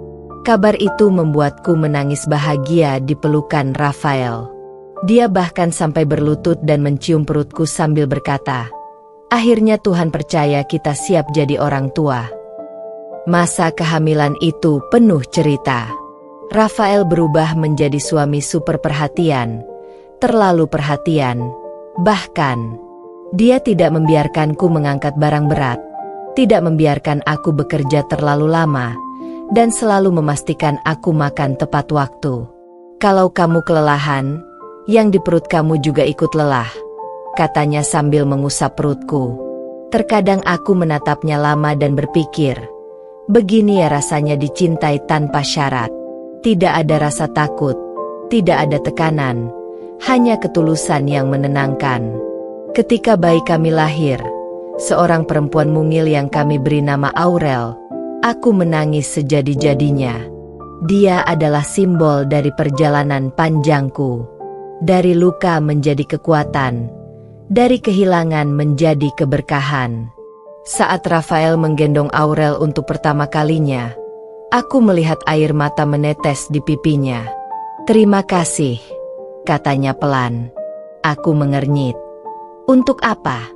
Kabar itu membuatku menangis bahagia di pelukan Rafael. Dia bahkan sampai berlutut dan mencium perutku sambil berkata, "Akhirnya Tuhan percaya kita siap jadi orang tua." Masa kehamilan itu penuh cerita. Rafael berubah menjadi suami super perhatian, terlalu perhatian. Bahkan, dia tidak membiarkanku mengangkat barang berat, tidak membiarkan aku bekerja terlalu lama, dan selalu memastikan aku makan tepat waktu. "Kalau kamu kelelahan, yang di perut kamu juga ikut lelah," katanya sambil mengusap perutku. Terkadang aku menatapnya lama dan berpikir, begini ya rasanya dicintai tanpa syarat. Tidak ada rasa takut, tidak ada tekanan, hanya ketulusan yang menenangkan. Ketika bayi kami lahir, seorang perempuan mungil yang kami beri nama Aurel, aku menangis sejadi-jadinya. Dia adalah simbol dari perjalanan panjangku. Dari luka menjadi kekuatan, dari kehilangan menjadi keberkahan. Saat Rafael menggendong Aurel untuk pertama kalinya, aku melihat air mata menetes di pipinya. "Terima kasih," katanya pelan. Aku mengernyit. "Untuk apa?"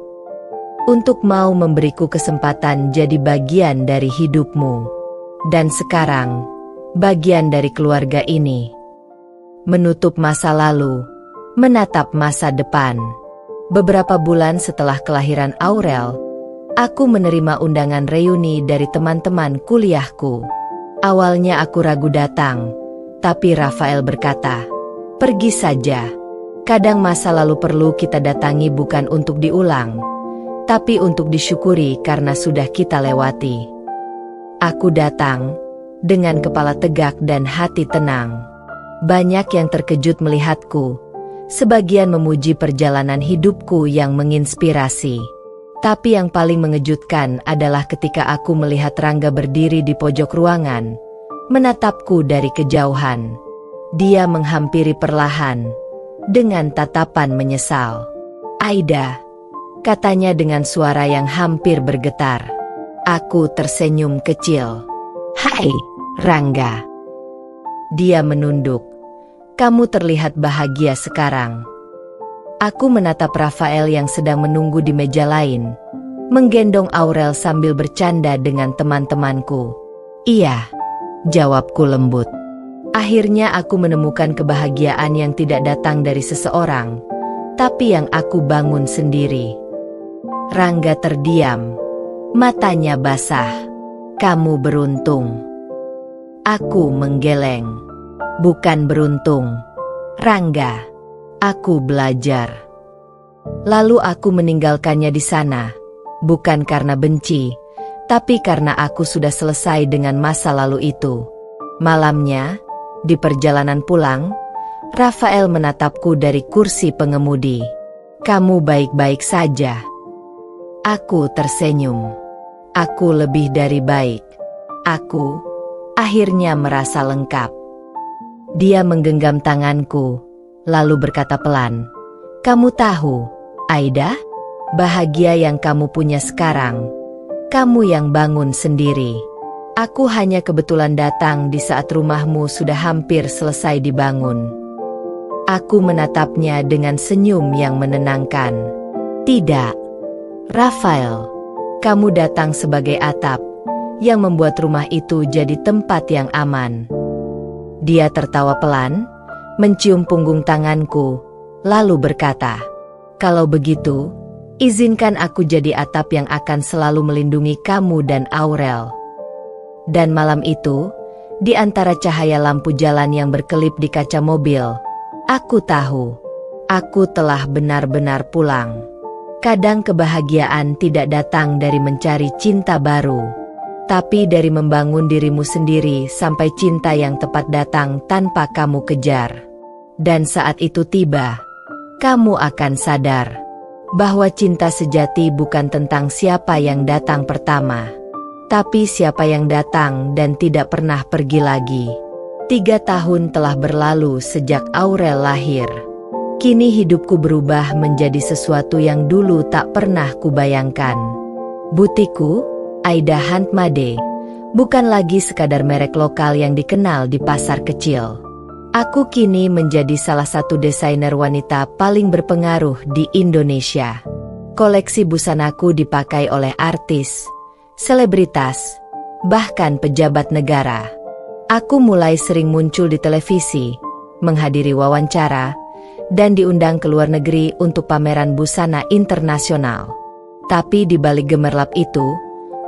"Untuk mau memberiku kesempatan jadi bagian dari hidupmu. Dan sekarang, bagian dari keluarga ini." Menutup masa lalu, menatap masa depan. Beberapa bulan setelah kelahiran Aurel, aku menerima undangan reuni dari teman-teman kuliahku. Awalnya aku ragu datang, tapi Rafael berkata, "Pergi saja. Kadang masa lalu perlu kita datangi bukan untuk diulang, tapi untuk disyukuri karena sudah kita lewati." Aku datang, dengan kepala tegak dan hati tenang. Banyak yang terkejut melihatku, sebagian memuji perjalanan hidupku yang menginspirasi. Tapi yang paling mengejutkan adalah ketika aku melihat Rangga berdiri di pojok ruangan, menatapku dari kejauhan. Dia menghampiri perlahan, dengan tatapan menyesal. "Aida," katanya dengan suara yang hampir bergetar. Aku tersenyum kecil. "Hai, Rangga." Dia menunduk. "Kamu terlihat bahagia sekarang." Aku menatap Rafael yang sedang menunggu di meja lain, menggendong Aurel sambil bercanda dengan teman-temanku. "Iya," jawabku lembut. Akhirnya aku menemukan kebahagiaan yang tidak datang dari seseorang, tapi yang aku bangun sendiri. Rangga terdiam, matanya basah. "Kamu beruntung." Aku menggeleng. "Bukan beruntung, Rangga. Aku belajar." Lalu aku meninggalkannya di sana, bukan karena benci, tapi karena aku sudah selesai dengan masa lalu itu. Malamnya, di perjalanan pulang, Rafael menatapku dari kursi pengemudi. "Kamu baik-baik saja?" Aku tersenyum. Aku lebih dari baik. Aku akhirnya merasa lengkap. Dia menggenggam tanganku, lalu berkata pelan, "Kamu tahu, Aida, bahagia yang kamu punya sekarang, kamu yang bangun sendiri. Aku hanya kebetulan datang di saat rumahmu sudah hampir selesai dibangun." Aku menatapnya dengan senyum yang menenangkan. "Tidak, Rafael, kamu datang sebagai atap yang membuat rumah itu jadi tempat yang aman." Dia tertawa pelan, mencium punggung tanganku, lalu berkata, "Kalau begitu, izinkan aku jadi atap yang akan selalu melindungi kamu dan Aurel." Dan malam itu, di antara cahaya lampu jalan yang berkelip di kaca mobil, aku tahu, Aku telah benar-benar pulang. Kadang kebahagiaan tidak datang dari mencari cinta baru, tapi dari membangun dirimu sendiri sampai cinta yang tepat datang tanpa kamu kejar. Dan saat itu tiba, kamu akan sadar bahwa cinta sejati bukan tentang siapa yang datang pertama, tapi siapa yang datang dan tidak pernah pergi lagi. 3 tahun telah berlalu sejak Aurel lahir. Kini hidupku berubah menjadi sesuatu yang dulu tak pernah kubayangkan. Butikku, Aida Handmade, bukan lagi sekadar merek lokal yang dikenal di pasar kecil. Aku kini menjadi salah satu desainer wanita paling berpengaruh di Indonesia. Koleksi busanaku dipakai oleh artis, selebritas, bahkan pejabat negara. Aku mulai sering muncul di televisi, menghadiri wawancara, dan diundang ke luar negeri untuk pameran busana internasional. Tapi di balik gemerlap itu,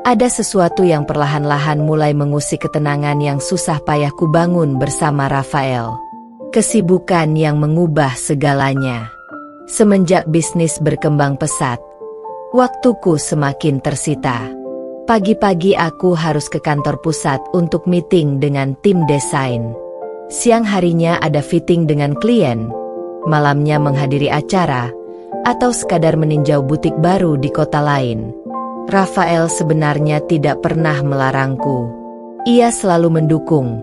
ada sesuatu yang perlahan-lahan mulai mengusik ketenangan yang susah payah kubangun bersama Rafael. Kesibukan yang mengubah segalanya. Semenjak bisnis berkembang pesat, waktuku semakin tersita. Pagi-pagi aku harus ke kantor pusat untuk meeting dengan tim desain. Siang harinya ada fitting dengan klien. Malamnya menghadiri acara, atau sekadar meninjau butik baru di kota lain. Rafael sebenarnya tidak pernah melarangku. Ia selalu mendukung,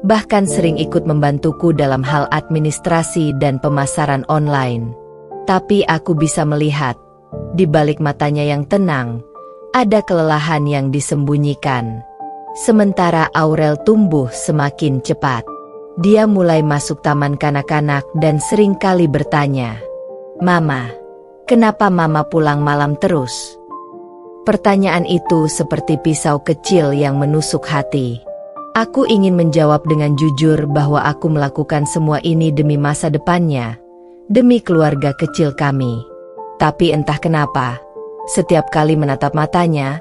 bahkan sering ikut membantuku dalam hal administrasi dan pemasaran online. Tapi aku bisa melihat, di balik matanya yang tenang, ada kelelahan yang disembunyikan. Sementara Aurel tumbuh semakin cepat. Dia mulai masuk taman kanak-kanak dan sering kali bertanya, "Mama, kenapa Mama pulang malam terus?" Pertanyaan itu seperti pisau kecil yang menusuk hati. Aku ingin menjawab dengan jujur bahwa aku melakukan semua ini demi masa depannya, demi keluarga kecil kami. Tapi entah kenapa, setiap kali menatap matanya,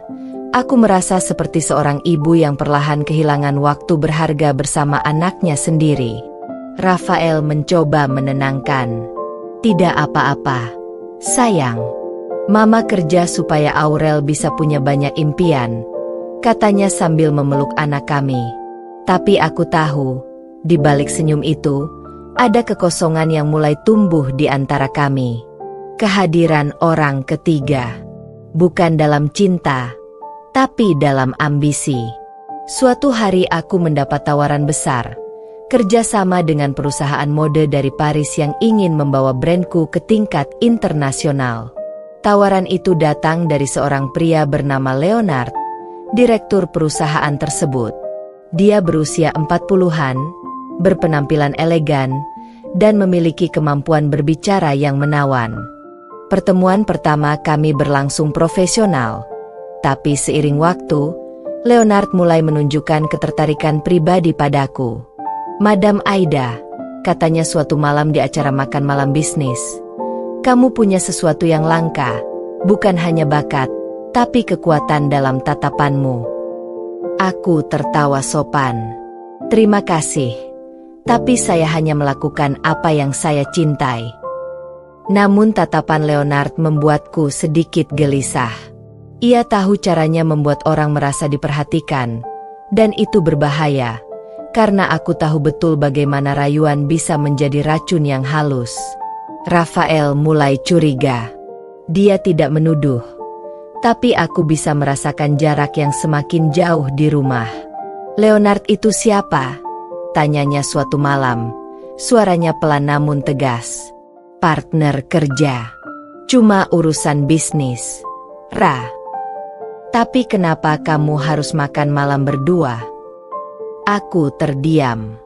aku merasa seperti seorang ibu yang perlahan kehilangan waktu berharga bersama anaknya sendiri. Rafael mencoba menenangkan. "Tidak apa-apa, sayang. Mama kerja supaya Aurel bisa punya banyak impian," katanya sambil memeluk anak kami. Tapi aku tahu, di balik senyum itu, ada kekosongan yang mulai tumbuh di antara kami. Kehadiran orang ketiga. Bukan dalam cinta, tapi dalam ambisi. Suatu hari aku mendapat tawaran besar, kerjasama dengan perusahaan mode dari Paris yang ingin membawa brandku ke tingkat internasional. Tawaran itu datang dari seorang pria bernama Leonard, direktur perusahaan tersebut. Dia berusia 40-an, berpenampilan elegan, dan memiliki kemampuan berbicara yang menawan. Pertemuan pertama kami berlangsung profesional. Tapi seiring waktu, Leonard mulai menunjukkan ketertarikan pribadi padaku. "Madam Aida," katanya suatu malam di acara makan malam bisnis, "kamu punya sesuatu yang langka, bukan hanya bakat, tapi kekuatan dalam tatapanmu." Aku tertawa sopan. "Terima kasih, tapi saya hanya melakukan apa yang saya cintai." Namun tatapan Leonard membuatku sedikit gelisah. Ia tahu caranya membuat orang merasa diperhatikan, dan itu berbahaya, karena aku tahu betul bagaimana rayuan bisa menjadi racun yang halus. Rafael mulai curiga. Dia tidak menuduh, tapi aku bisa merasakan jarak yang semakin jauh di rumah. "Leonard itu siapa?" tanyanya suatu malam. Suaranya pelan namun tegas. "Partner kerja. Cuma urusan bisnis, Ra." "Tapi kenapa kamu harus makan malam berdua?" Aku terdiam.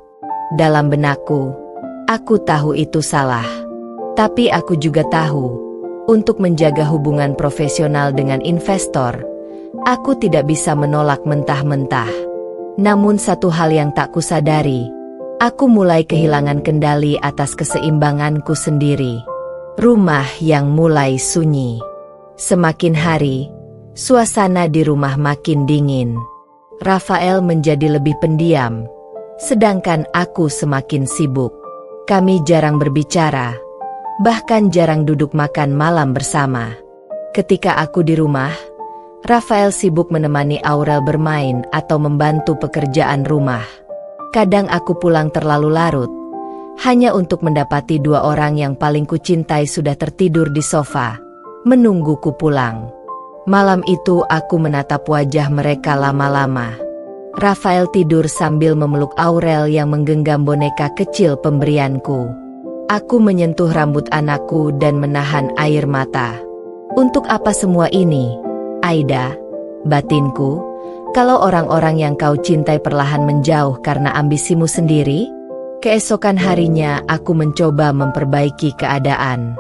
Dalam benakku, aku tahu itu salah. Tapi aku juga tahu, untuk menjaga hubungan profesional dengan investor, aku tidak bisa menolak mentah-mentah. Namun satu hal yang tak kusadari, aku mulai kehilangan kendali atas keseimbanganku sendiri. Rumah yang mulai sunyi. Semakin hari, suasana di rumah makin dingin. Rafael menjadi lebih pendiam, sedangkan aku semakin sibuk. Kami jarang berbicara, bahkan jarang duduk makan malam bersama. Ketika aku di rumah, Rafael sibuk menemani Aurel bermain atau membantu pekerjaan rumah. Kadang aku pulang terlalu larut, hanya untuk mendapati dua orang yang paling kucintai sudah tertidur di sofa, menungguku pulang. Malam itu aku menatap wajah mereka lama-lama. Rafael tidur sambil memeluk Aurel yang menggenggam boneka kecil pemberianku. Aku menyentuh rambut anakku dan menahan air mata. Untuk apa semua ini, Aida? Batinku, kalau orang-orang yang kau cintai perlahan menjauh karena ambisimu sendiri? Keesokan harinya aku mencoba memperbaiki keadaan.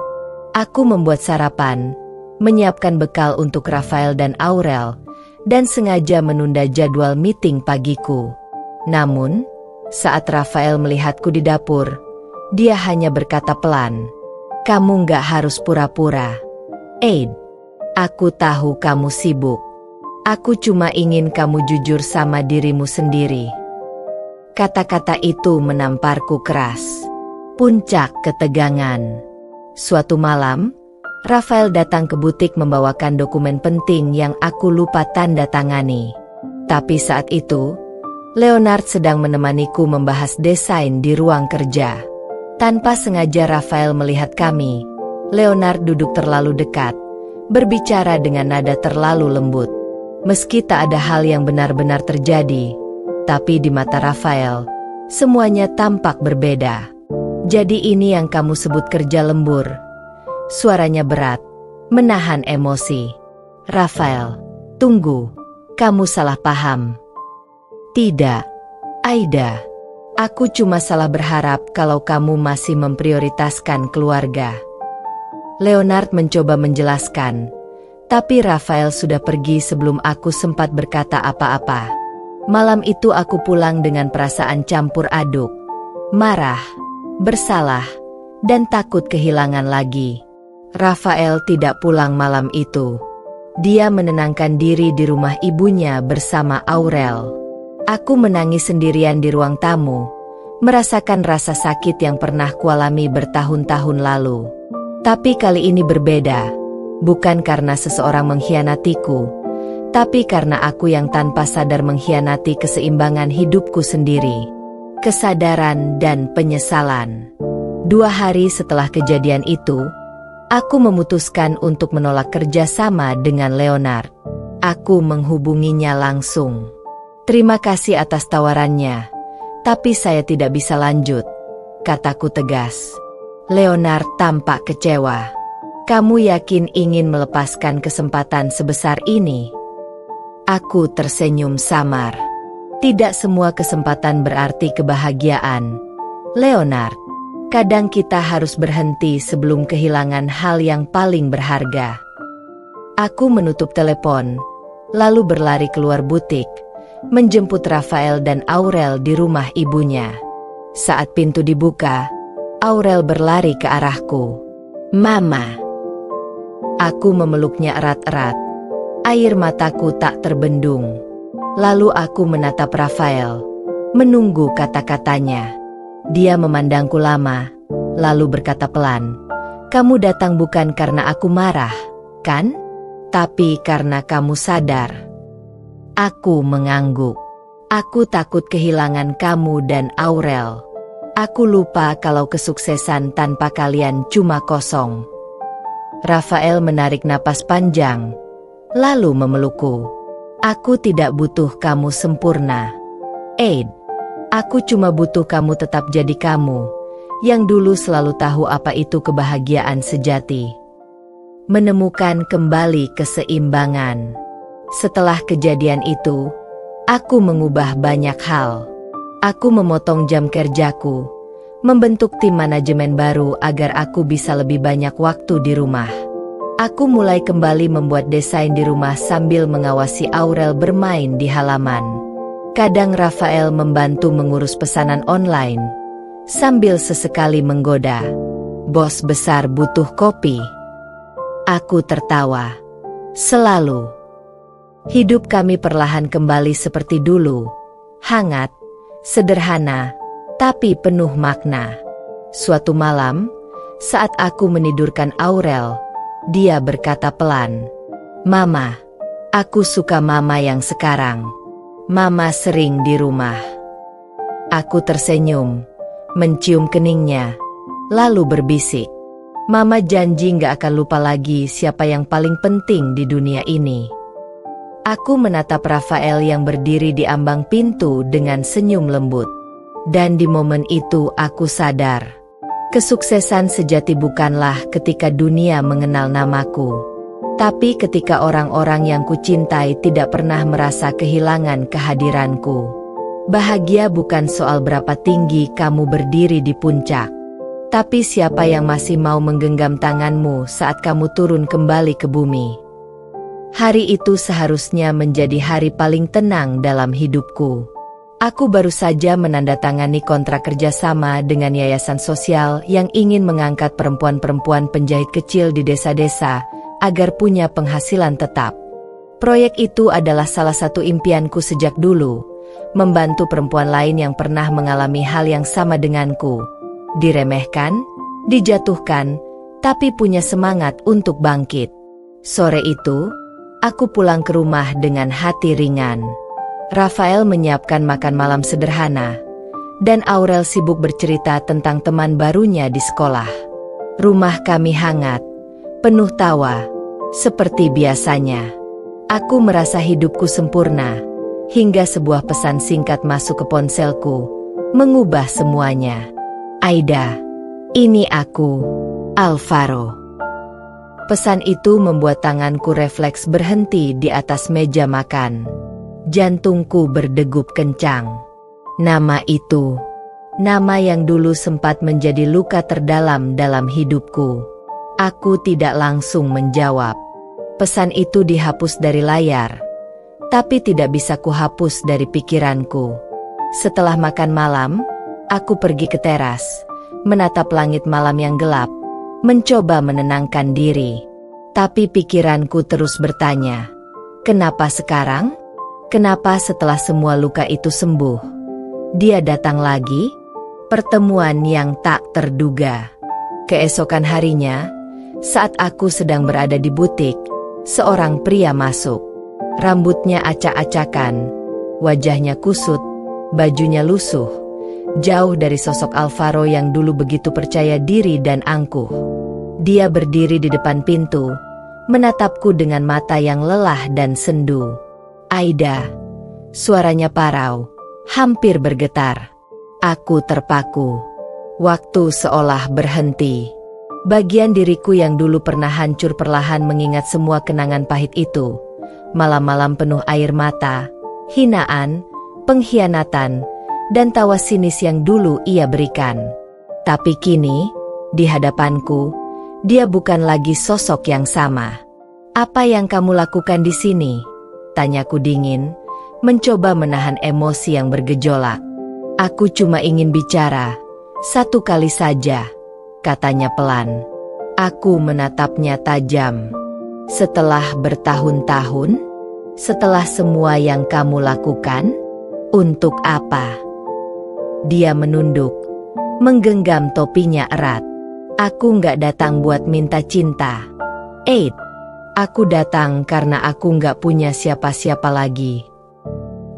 Aku membuat sarapan, menyiapkan bekal untuk Rafael dan Aurel, dan sengaja menunda jadwal meeting pagiku. Namun, saat Rafael melihatku di dapur, dia hanya berkata pelan, "Kamu nggak harus pura-pura. Aid, aku tahu kamu sibuk. Aku cuma ingin kamu jujur sama dirimu sendiri." Kata-kata itu menamparku keras. Puncak ketegangan. Suatu malam, Rafael datang ke butik membawakan dokumen penting yang aku lupa tanda tangani. Tapi saat itu, Leonard sedang menemaniku membahas desain di ruang kerja. Tanpa sengaja Rafael melihat kami. Leonard duduk terlalu dekat, berbicara dengan nada terlalu lembut. Meski tak ada hal yang benar-benar terjadi, tapi di mata Rafael, semuanya tampak berbeda. "Jadi ini yang kamu sebut kerja lembur?" Suaranya berat, menahan emosi. "Rafael, tunggu, kamu salah paham." "Tidak, Aida. Aku cuma salah berharap kalau kamu masih memprioritaskan keluarga." Leonard mencoba menjelaskan, tapi Rafael sudah pergi sebelum aku sempat berkata apa-apa. Malam itu aku pulang dengan perasaan campur aduk. Marah, bersalah, dan takut kehilangan lagi. Rafael tidak pulang malam itu. Dia menenangkan diri di rumah ibunya bersama Aurel. Aku menangis sendirian di ruang tamu, merasakan rasa sakit yang pernah kualami bertahun-tahun lalu. Tapi kali ini berbeda, bukan karena seseorang mengkhianatiku, tapi karena aku yang tanpa sadar mengkhianati keseimbangan hidupku sendiri. Kesadaran dan penyesalan. 2 hari setelah kejadian itu, aku memutuskan untuk menolak kerja sama dengan Leonard. Aku menghubunginya langsung. "Terima kasih atas tawarannya, tapi saya tidak bisa lanjut," kataku tegas. Leonard tampak kecewa. "Kamu yakin ingin melepaskan kesempatan sebesar ini?" Aku tersenyum samar. "Tidak semua kesempatan berarti kebahagiaan, Leonard. Kadang kita harus berhenti sebelum kehilangan hal yang paling berharga." Aku menutup telepon, lalu berlari keluar butik, menjemput Rafael dan Aurel di rumah ibunya. Saat pintu dibuka, Aurel berlari ke arahku. "Mama." Aku memeluknya erat-erat. Air mataku tak terbendung. Lalu aku menatap Rafael, menunggu kata-katanya. Dia memandangku lama, lalu berkata pelan, "Kamu datang bukan karena aku marah, kan? Tapi karena kamu sadar." Aku mengangguk. Aku takut kehilangan kamu dan Aurel. Aku lupa kalau kesuksesan tanpa kalian cuma kosong. Rafael menarik napas panjang, lalu memelukku. "Aku tidak butuh kamu sempurna, Aid. Aku cuma butuh kamu tetap jadi kamu, yang dulu selalu tahu apa itu kebahagiaan sejati. Menemukan kembali keseimbangan." Setelah kejadian itu, aku mengubah banyak hal. Aku memotong jam kerjaku, membentuk tim manajemen baru agar aku bisa lebih banyak waktu di rumah. Aku mulai kembali membuat desain di rumah sambil mengawasi Aurel bermain di halaman. Kadang Rafael membantu mengurus pesanan online, sambil sesekali menggoda, "Bos besar butuh kopi." Aku tertawa. Selalu. Hidup kami perlahan kembali seperti dulu, hangat, sederhana, tapi penuh makna. Suatu malam, Saat aku menidurkan Aurel, dia berkata pelan, "Mama, aku suka Mama yang sekarang. Mama sering di rumah." Aku tersenyum, mencium keningnya, lalu berbisik, "Mama janji gak akan lupa lagi siapa yang paling penting di dunia ini." Aku menatap Rafael yang berdiri di ambang pintu dengan senyum lembut. Dan di momen itu aku sadar, kesuksesan sejati bukanlah ketika dunia mengenal namaku, tapi ketika orang-orang yang kucintai tidak pernah merasa kehilangan kehadiranku. Bahagia bukan soal berapa tinggi kamu berdiri di puncak, tapi siapa yang masih mau menggenggam tanganmu saat kamu turun kembali ke bumi. Hari itu seharusnya menjadi hari paling tenang dalam hidupku. Aku baru saja menandatangani kontrak kerjasama dengan yayasan sosial yang ingin mengangkat perempuan-perempuan penjahit kecil di desa-desa agar punya penghasilan tetap. Proyek itu adalah salah satu impianku sejak dulu, membantu perempuan lain yang pernah mengalami hal yang sama denganku. Diremehkan, dijatuhkan, tapi punya semangat untuk bangkit. Sore itu, aku pulang ke rumah dengan hati ringan. Rafael menyiapkan makan malam sederhana, dan Aurel sibuk bercerita tentang teman barunya di sekolah. Rumah kami hangat, penuh tawa, seperti biasanya. Aku merasa hidupku sempurna, hingga sebuah pesan singkat masuk ke ponselku, mengubah semuanya. "Aida, ini aku, Alvaro." Pesan itu membuat tanganku refleks berhenti di atas meja makan. Jantungku berdegup kencang. Nama itu, nama yang dulu sempat menjadi luka terdalam dalam hidupku. Aku tidak langsung menjawab. Pesan itu dihapus dari layar, tapi tidak bisa kuhapus dari pikiranku. Setelah makan malam, aku pergi ke teras, menatap langit malam yang gelap, mencoba menenangkan diri. Tapi pikiranku terus bertanya, kenapa sekarang? Kenapa setelah semua luka itu sembuh, dia datang lagi? Pertemuan yang tak terduga. Keesokan harinya, saat aku sedang berada di butik, seorang pria masuk. Rambutnya acak-acakan, wajahnya kusut, bajunya lusuh, jauh dari sosok Alvaro yang dulu begitu percaya diri dan angkuh. Dia berdiri di depan pintu, menatapku dengan mata yang lelah dan sendu. "Aida," suaranya parau, hampir bergetar. Aku terpaku. Waktu seolah berhenti. Bagian diriku yang dulu pernah hancur perlahan mengingat semua kenangan pahit itu. Malam-malam penuh air mata, hinaan, pengkhianatan, dan tawa sinis yang dulu ia berikan. Tapi kini, di hadapanku, dia bukan lagi sosok yang sama. "Apa yang kamu lakukan di sini?" tanyaku dingin, mencoba menahan emosi yang bergejolak. "Aku cuma ingin bicara, satu kali saja," katanya pelan. Aku menatapnya tajam. "Setelah bertahun-tahun? Setelah semua yang kamu lakukan? Untuk apa?" Dia menunduk, menggenggam topinya erat. "Aku nggak datang buat minta cinta, Aid. Aku datang karena aku nggak punya siapa-siapa lagi."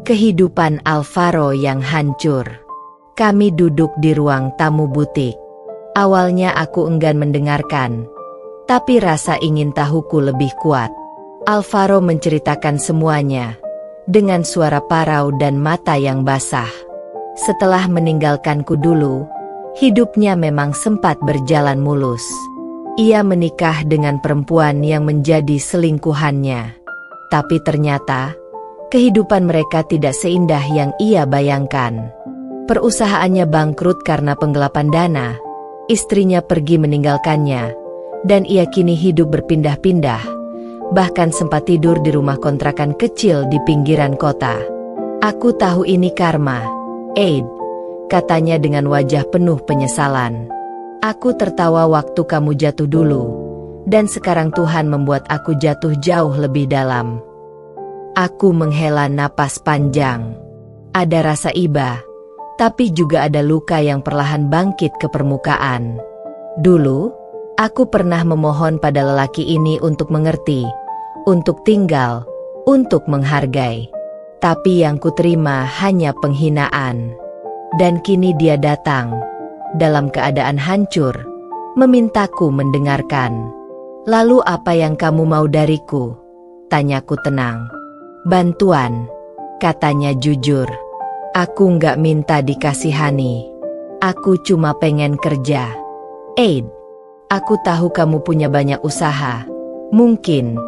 Kehidupan Alvaro yang hancur. Kami duduk di ruang tamu butik. Awalnya aku enggan mendengarkan, tapi rasa ingin tahuku lebih kuat. Alvaro menceritakan semuanya, dengan suara parau dan mata yang basah. Setelah meninggalkanku dulu, hidupnya memang sempat berjalan mulus. Ia menikah dengan perempuan yang menjadi selingkuhannya. Tapi ternyata, kehidupan mereka tidak seindah yang ia bayangkan. Perusahaannya bangkrut karena penggelapan dana, istrinya pergi meninggalkannya, dan ia kini hidup berpindah-pindah, bahkan sempat tidur di rumah kontrakan kecil di pinggiran kota. "Aku tahu ini karma, Aid," katanya dengan wajah penuh penyesalan. "Aku tertawa waktu kamu jatuh dulu, dan sekarang Tuhan membuat aku jatuh jauh lebih dalam." Aku menghela napas panjang. Ada rasa iba, tapi juga ada luka yang perlahan bangkit ke permukaan. Dulu, aku pernah memohon pada lelaki ini untuk mengerti, untuk tinggal, untuk menghargai. Tapi yang kuterima hanya penghinaan. Dan kini dia datang, dalam keadaan hancur, memintaku mendengarkan. Lalu apa yang kamu mau dariku? Tanyaku tenang. Bantuan, katanya jujur. Aku nggak minta dikasihani. Aku cuma pengen kerja. Aid, aku tahu kamu punya banyak usaha. Mungkin,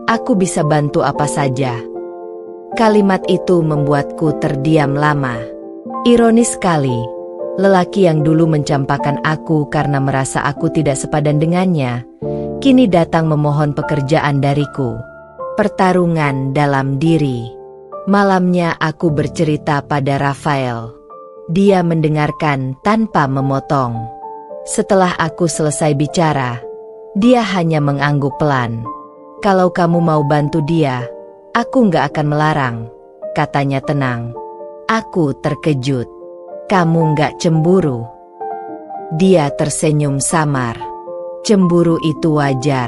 aku bisa bantu apa saja. Kalimat itu membuatku terdiam lama. Ironis sekali, lelaki yang dulu mencampakkan aku karena merasa aku tidak sepadan dengannya, kini datang memohon pekerjaan dariku. Pertarungan dalam diri. Malamnya aku bercerita pada Rafael. Dia mendengarkan tanpa memotong. Setelah aku selesai bicara, dia hanya mengangguk pelan. Kalau kamu mau bantu dia, aku nggak akan melarang, katanya tenang. Aku terkejut. Kamu nggak cemburu? Dia tersenyum samar. Cemburu itu wajar.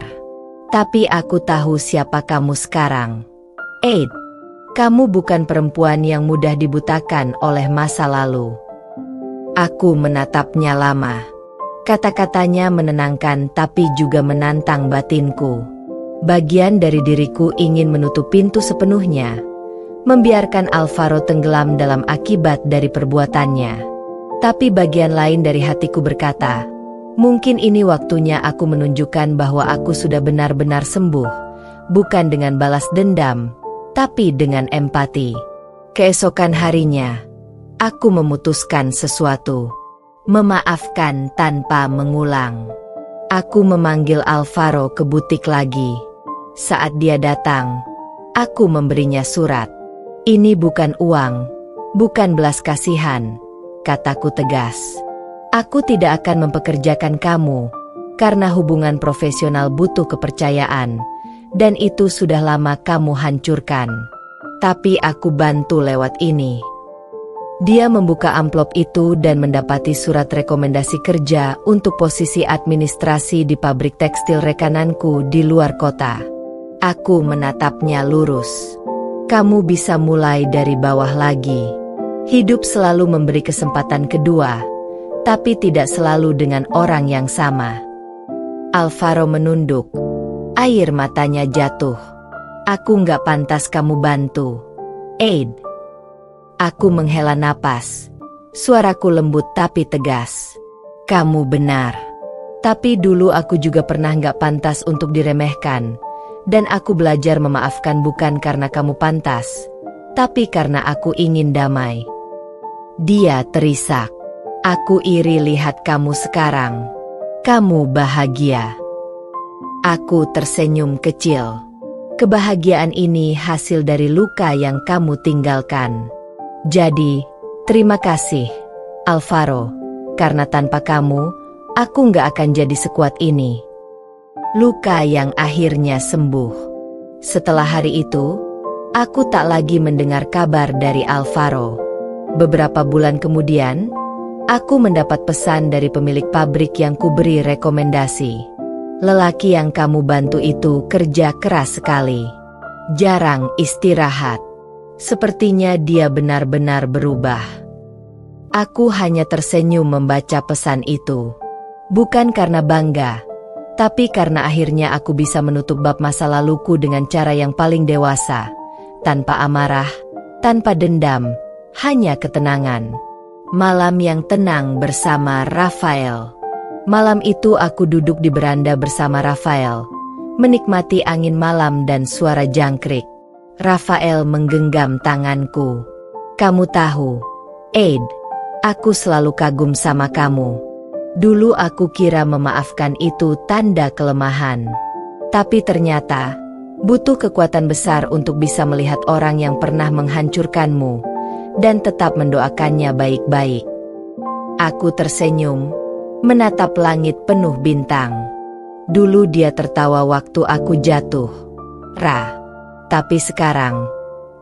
Tapi aku tahu siapa kamu sekarang. Aid, kamu bukan perempuan yang mudah dibutakan oleh masa lalu. Aku menatapnya lama. Kata-katanya menenangkan tapi juga menantang batinku. Bagian dari diriku ingin menutup pintu sepenuhnya, membiarkan Alvaro tenggelam dalam akibat dari perbuatannya. Tapi bagian lain dari hatiku berkata, mungkin ini waktunya aku menunjukkan bahwa aku sudah benar-benar sembuh, bukan dengan balas dendam, tapi dengan empati. Keesokan harinya, aku memutuskan sesuatu. Memaafkan tanpa mengulang. Aku memanggil Alvaro ke butik lagi. Saat dia datang, aku memberinya surat. Ini bukan uang, bukan belas kasihan, kataku tegas. Aku tidak akan mempekerjakan kamu, karena hubungan profesional butuh kepercayaan, dan itu sudah lama kamu hancurkan. Tapi aku bantu lewat ini. Dia membuka amplop itu dan mendapati surat rekomendasi kerja untuk posisi administrasi di pabrik tekstil rekananku di luar kota. Aku menatapnya lurus. Kamu bisa mulai dari bawah lagi. Hidup selalu memberi kesempatan kedua, tapi tidak selalu dengan orang yang sama. Alvaro menunduk. Air matanya jatuh. Aku nggak pantas kamu bantu, Aid. Aku menghela napas. Suaraku lembut tapi tegas. Kamu benar. Tapi dulu aku juga pernah nggak pantas untuk diremehkan. Dan aku belajar memaafkan bukan karena kamu pantas, tapi karena aku ingin damai. Dia terisak. Aku iri lihat kamu sekarang. Kamu bahagia. Aku tersenyum kecil. Kebahagiaan ini hasil dari luka yang kamu tinggalkan. Jadi, terima kasih, Alvaro, karena tanpa kamu, aku nggak akan jadi sekuat ini. Luka yang akhirnya sembuh. Setelah hari itu, aku tak lagi mendengar kabar dari Alvaro. Beberapa bulan kemudian, aku mendapat pesan dari pemilik pabrik yang kuberi rekomendasi. Lelaki yang kamu bantu itu kerja keras sekali. Jarang istirahat. Sepertinya dia benar-benar berubah. Aku hanya tersenyum membaca pesan itu. Bukan karena bangga, tapi karena akhirnya aku bisa menutup bab masa laluku dengan cara yang paling dewasa. Tanpa amarah, tanpa dendam, hanya ketenangan. Malam yang tenang bersama Rafael. Malam itu aku duduk di beranda bersama Rafael, menikmati angin malam dan suara jangkrik. Rafael menggenggam tanganku. Kamu tahu, Aid, aku selalu kagum sama kamu. Dulu aku kira memaafkan itu tanda kelemahan. Tapi ternyata, butuh kekuatan besar untuk bisa melihat orang yang pernah menghancurkanmu, dan tetap mendoakannya baik-baik. Aku tersenyum, menatap langit penuh bintang. Dulu dia tertawa waktu aku jatuh. Tapi sekarang,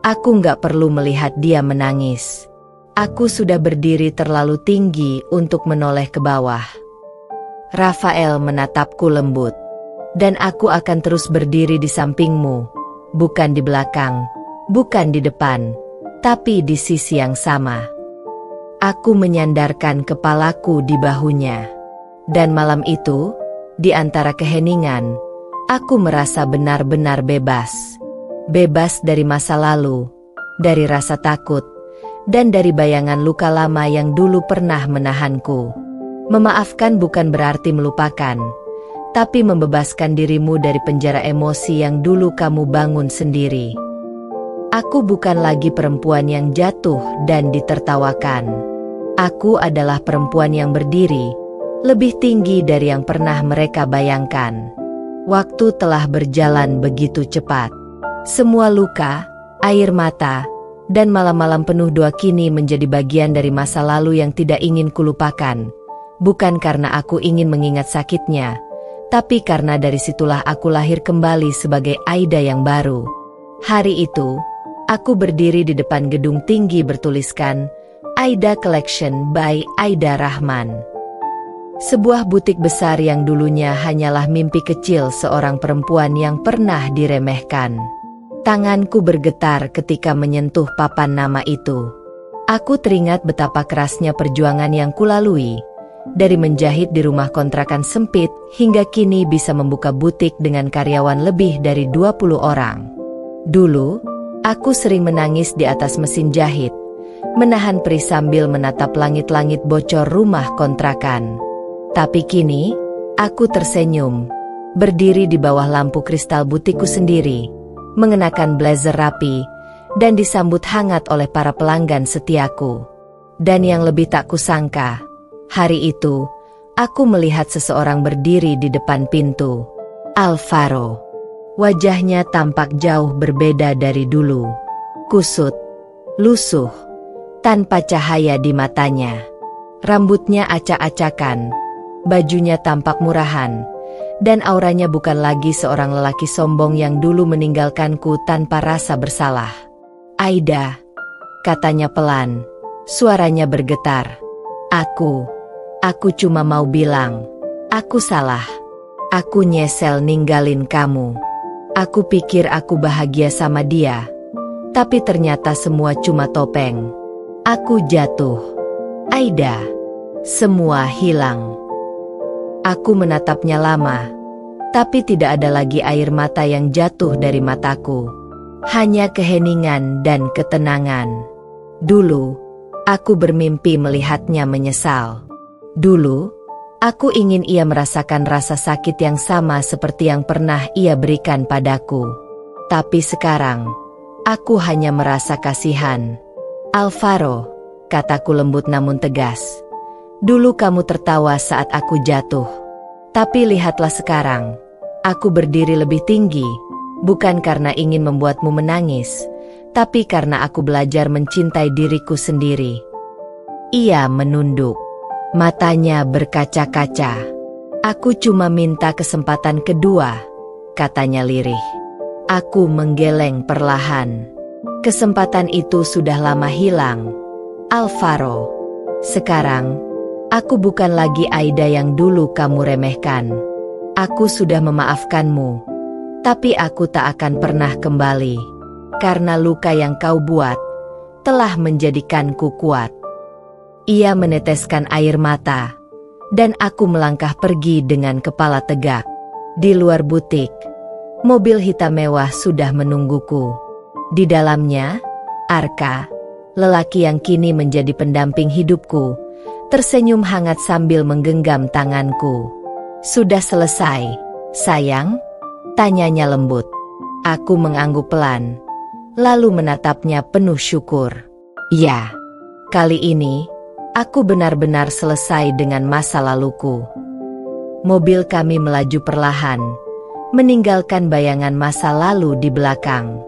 aku nggak perlu melihat dia menangis. Aku sudah berdiri terlalu tinggi untuk menoleh ke bawah. Rafael menatapku lembut. Dan aku akan terus berdiri di sampingmu, bukan di belakang, bukan di depan, tapi di sisi yang sama. Aku menyandarkan kepalaku di bahunya. Dan malam itu, di antara keheningan, aku merasa benar-benar bebas. Bebas dari masa lalu, dari rasa takut, dan dari bayangan luka lama yang dulu pernah menahanku. Memaafkan bukan berarti melupakan, tapi membebaskan dirimu dari penjara emosi yang dulu kamu bangun sendiri. Aku bukan lagi perempuan yang jatuh dan ditertawakan. Aku adalah perempuan yang berdiri, lebih tinggi dari yang pernah mereka bayangkan. Waktu telah berjalan begitu cepat. Semua luka, air mata, dan malam-malam penuh doa kini menjadi bagian dari masa lalu yang tidak ingin kulupakan. Bukan karena aku ingin mengingat sakitnya, tapi karena dari situlah aku lahir kembali sebagai Aida yang baru. Hari itu, aku berdiri di depan gedung tinggi bertuliskan, Aida Collection by Aida Rahman. Sebuah butik besar yang dulunya hanyalah mimpi kecil seorang perempuan yang pernah diremehkan. Tanganku bergetar ketika menyentuh papan nama itu. Aku teringat betapa kerasnya perjuangan yang kulalui. Dari menjahit di rumah kontrakan sempit, hingga kini bisa membuka butik dengan karyawan lebih dari 20 orang. Dulu, aku sering menangis di atas mesin jahit, menahan perih sambil menatap langit-langit bocor rumah kontrakan. Tapi kini, aku tersenyum, berdiri di bawah lampu kristal butikku sendiri, mengenakan blazer rapi, dan disambut hangat oleh para pelanggan setiaku. Dan yang lebih tak kusangka, hari itu, aku melihat seseorang berdiri di depan pintu. Alvaro. Wajahnya tampak jauh berbeda dari dulu. Kusut, lusuh, tanpa cahaya di matanya. Rambutnya acak-acakan, bajunya tampak murahan, dan auranya bukan lagi seorang lelaki sombong yang dulu meninggalkanku tanpa rasa bersalah. Aida, katanya pelan, suaranya bergetar. Aku cuma mau bilang, aku salah. Aku nyesel ninggalin kamu. Aku pikir aku bahagia sama dia, tapi ternyata semua cuma topeng. Aku jatuh. Aida, semua hilang. Aku menatapnya lama, tapi tidak ada lagi air mata yang jatuh dari mataku. Hanya keheningan dan ketenangan. Dulu, aku bermimpi melihatnya menyesal. Dulu, aku ingin ia merasakan rasa sakit yang sama seperti yang pernah ia berikan padaku. Tapi sekarang, aku hanya merasa kasihan. Alvaro, kataku lembut namun tegas. Dulu kamu tertawa saat aku jatuh. Tapi lihatlah sekarang, aku berdiri lebih tinggi, bukan karena ingin membuatmu menangis, tapi karena aku belajar mencintai diriku sendiri. Ia menunduk. Matanya berkaca-kaca. Aku cuma minta kesempatan kedua, katanya lirih. Aku menggeleng perlahan. Kesempatan itu sudah lama hilang, Alvaro. Sekarang, aku bukan lagi Aida yang dulu kamu remehkan. Aku sudah memaafkanmu, tapi aku tak akan pernah kembali. Karena luka yang kau buat, telah menjadikanku kuat. Ia meneteskan air mata, dan aku melangkah pergi dengan kepala tegak. Di luar butik, mobil hitam mewah sudah menungguku. Di dalamnya, Arka, lelaki yang kini menjadi pendamping hidupku, tersenyum hangat sambil menggenggam tanganku. Sudah selesai, sayang? Tanyanya lembut. Aku mengangguk pelan, lalu menatapnya penuh syukur. Ya, kali ini, aku benar-benar selesai dengan masa laluku. Mobil kami melaju perlahan, meninggalkan bayangan masa lalu di belakang.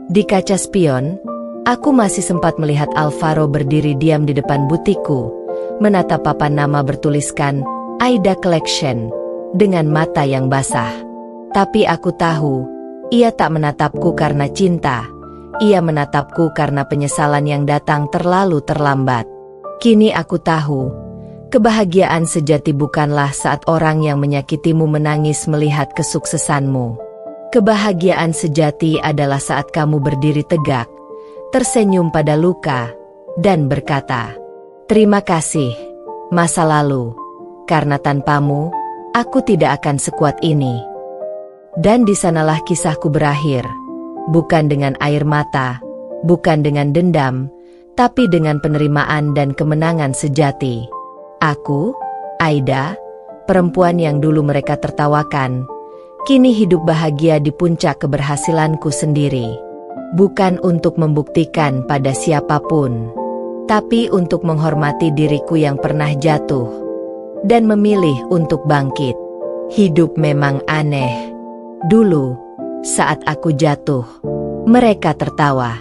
Di kaca spion, aku masih sempat melihat Alvaro berdiri diam di depan butikku, menatap papan nama bertuliskan Aida Collection dengan mata yang basah. Tapi aku tahu, ia tak menatapku karena cinta, ia menatapku karena penyesalan yang datang terlalu terlambat. Kini aku tahu, Kebahagiaan sejati bukanlah saat orang yang menyakitimu menangis melihat kesuksesanmu. Kebahagiaan sejati adalah saat kamu berdiri tegak, tersenyum pada luka, dan berkata, "Terima kasih, masa lalu, karena tanpamu, aku tidak akan sekuat ini." Dan di sanalah kisahku berakhir, bukan dengan air mata, bukan dengan dendam, tapi dengan penerimaan dan kemenangan sejati. Aku, Aida, perempuan yang dulu mereka tertawakan, kini hidup bahagia di puncak keberhasilanku sendiri. Bukan untuk membuktikan pada siapapun, tapi untuk menghormati diriku yang pernah jatuh dan memilih untuk bangkit. Hidup memang aneh. Dulu, saat aku jatuh, mereka tertawa.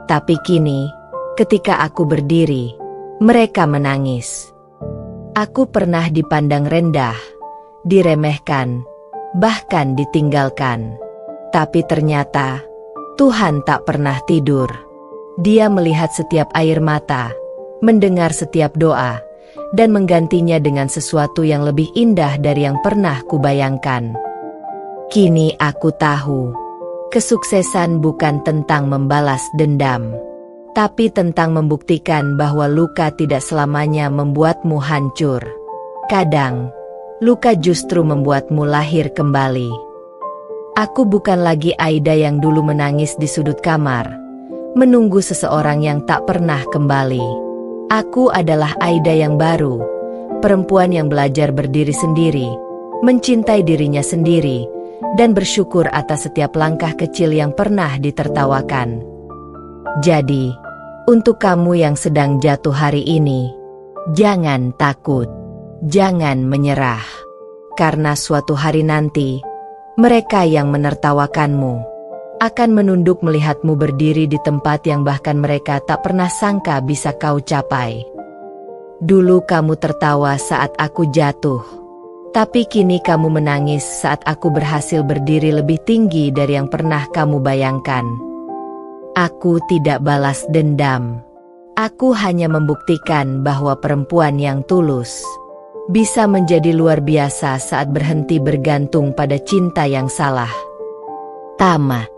Tapi kini, ketika aku berdiri, mereka menangis. Aku pernah dipandang rendah, diremehkan, bahkan ditinggalkan. Tapi ternyata, Tuhan tak pernah tidur. Dia melihat setiap air mata, mendengar setiap doa, dan menggantinya dengan sesuatu yang lebih indah dari yang pernah kubayangkan. Kini aku tahu, kesuksesan bukan tentang membalas dendam, tapi tentang membuktikan bahwa luka tidak selamanya membuatmu hancur. Kadang, luka justru membuatmu lahir kembali. Aku bukan lagi Aida yang dulu menangis di sudut kamar, menunggu seseorang yang tak pernah kembali. Aku adalah Aida yang baru, perempuan yang belajar berdiri sendiri, mencintai dirinya sendiri, dan bersyukur atas setiap langkah kecil yang pernah ditertawakan. Jadi, untuk kamu yang sedang jatuh hari ini, jangan takut, jangan menyerah. Karena suatu hari nanti, mereka yang menertawakanmu akan menunduk melihatmu berdiri di tempat yang bahkan mereka tak pernah sangka bisa kau capai. Dulu kamu tertawa saat aku jatuh, tapi kini kamu menangis saat aku berhasil berdiri lebih tinggi dari yang pernah kamu bayangkan. Aku tidak balas dendam. Aku hanya membuktikan bahwa perempuan yang tulus bisa menjadi luar biasa saat berhenti bergantung pada cinta yang salah. Tamat.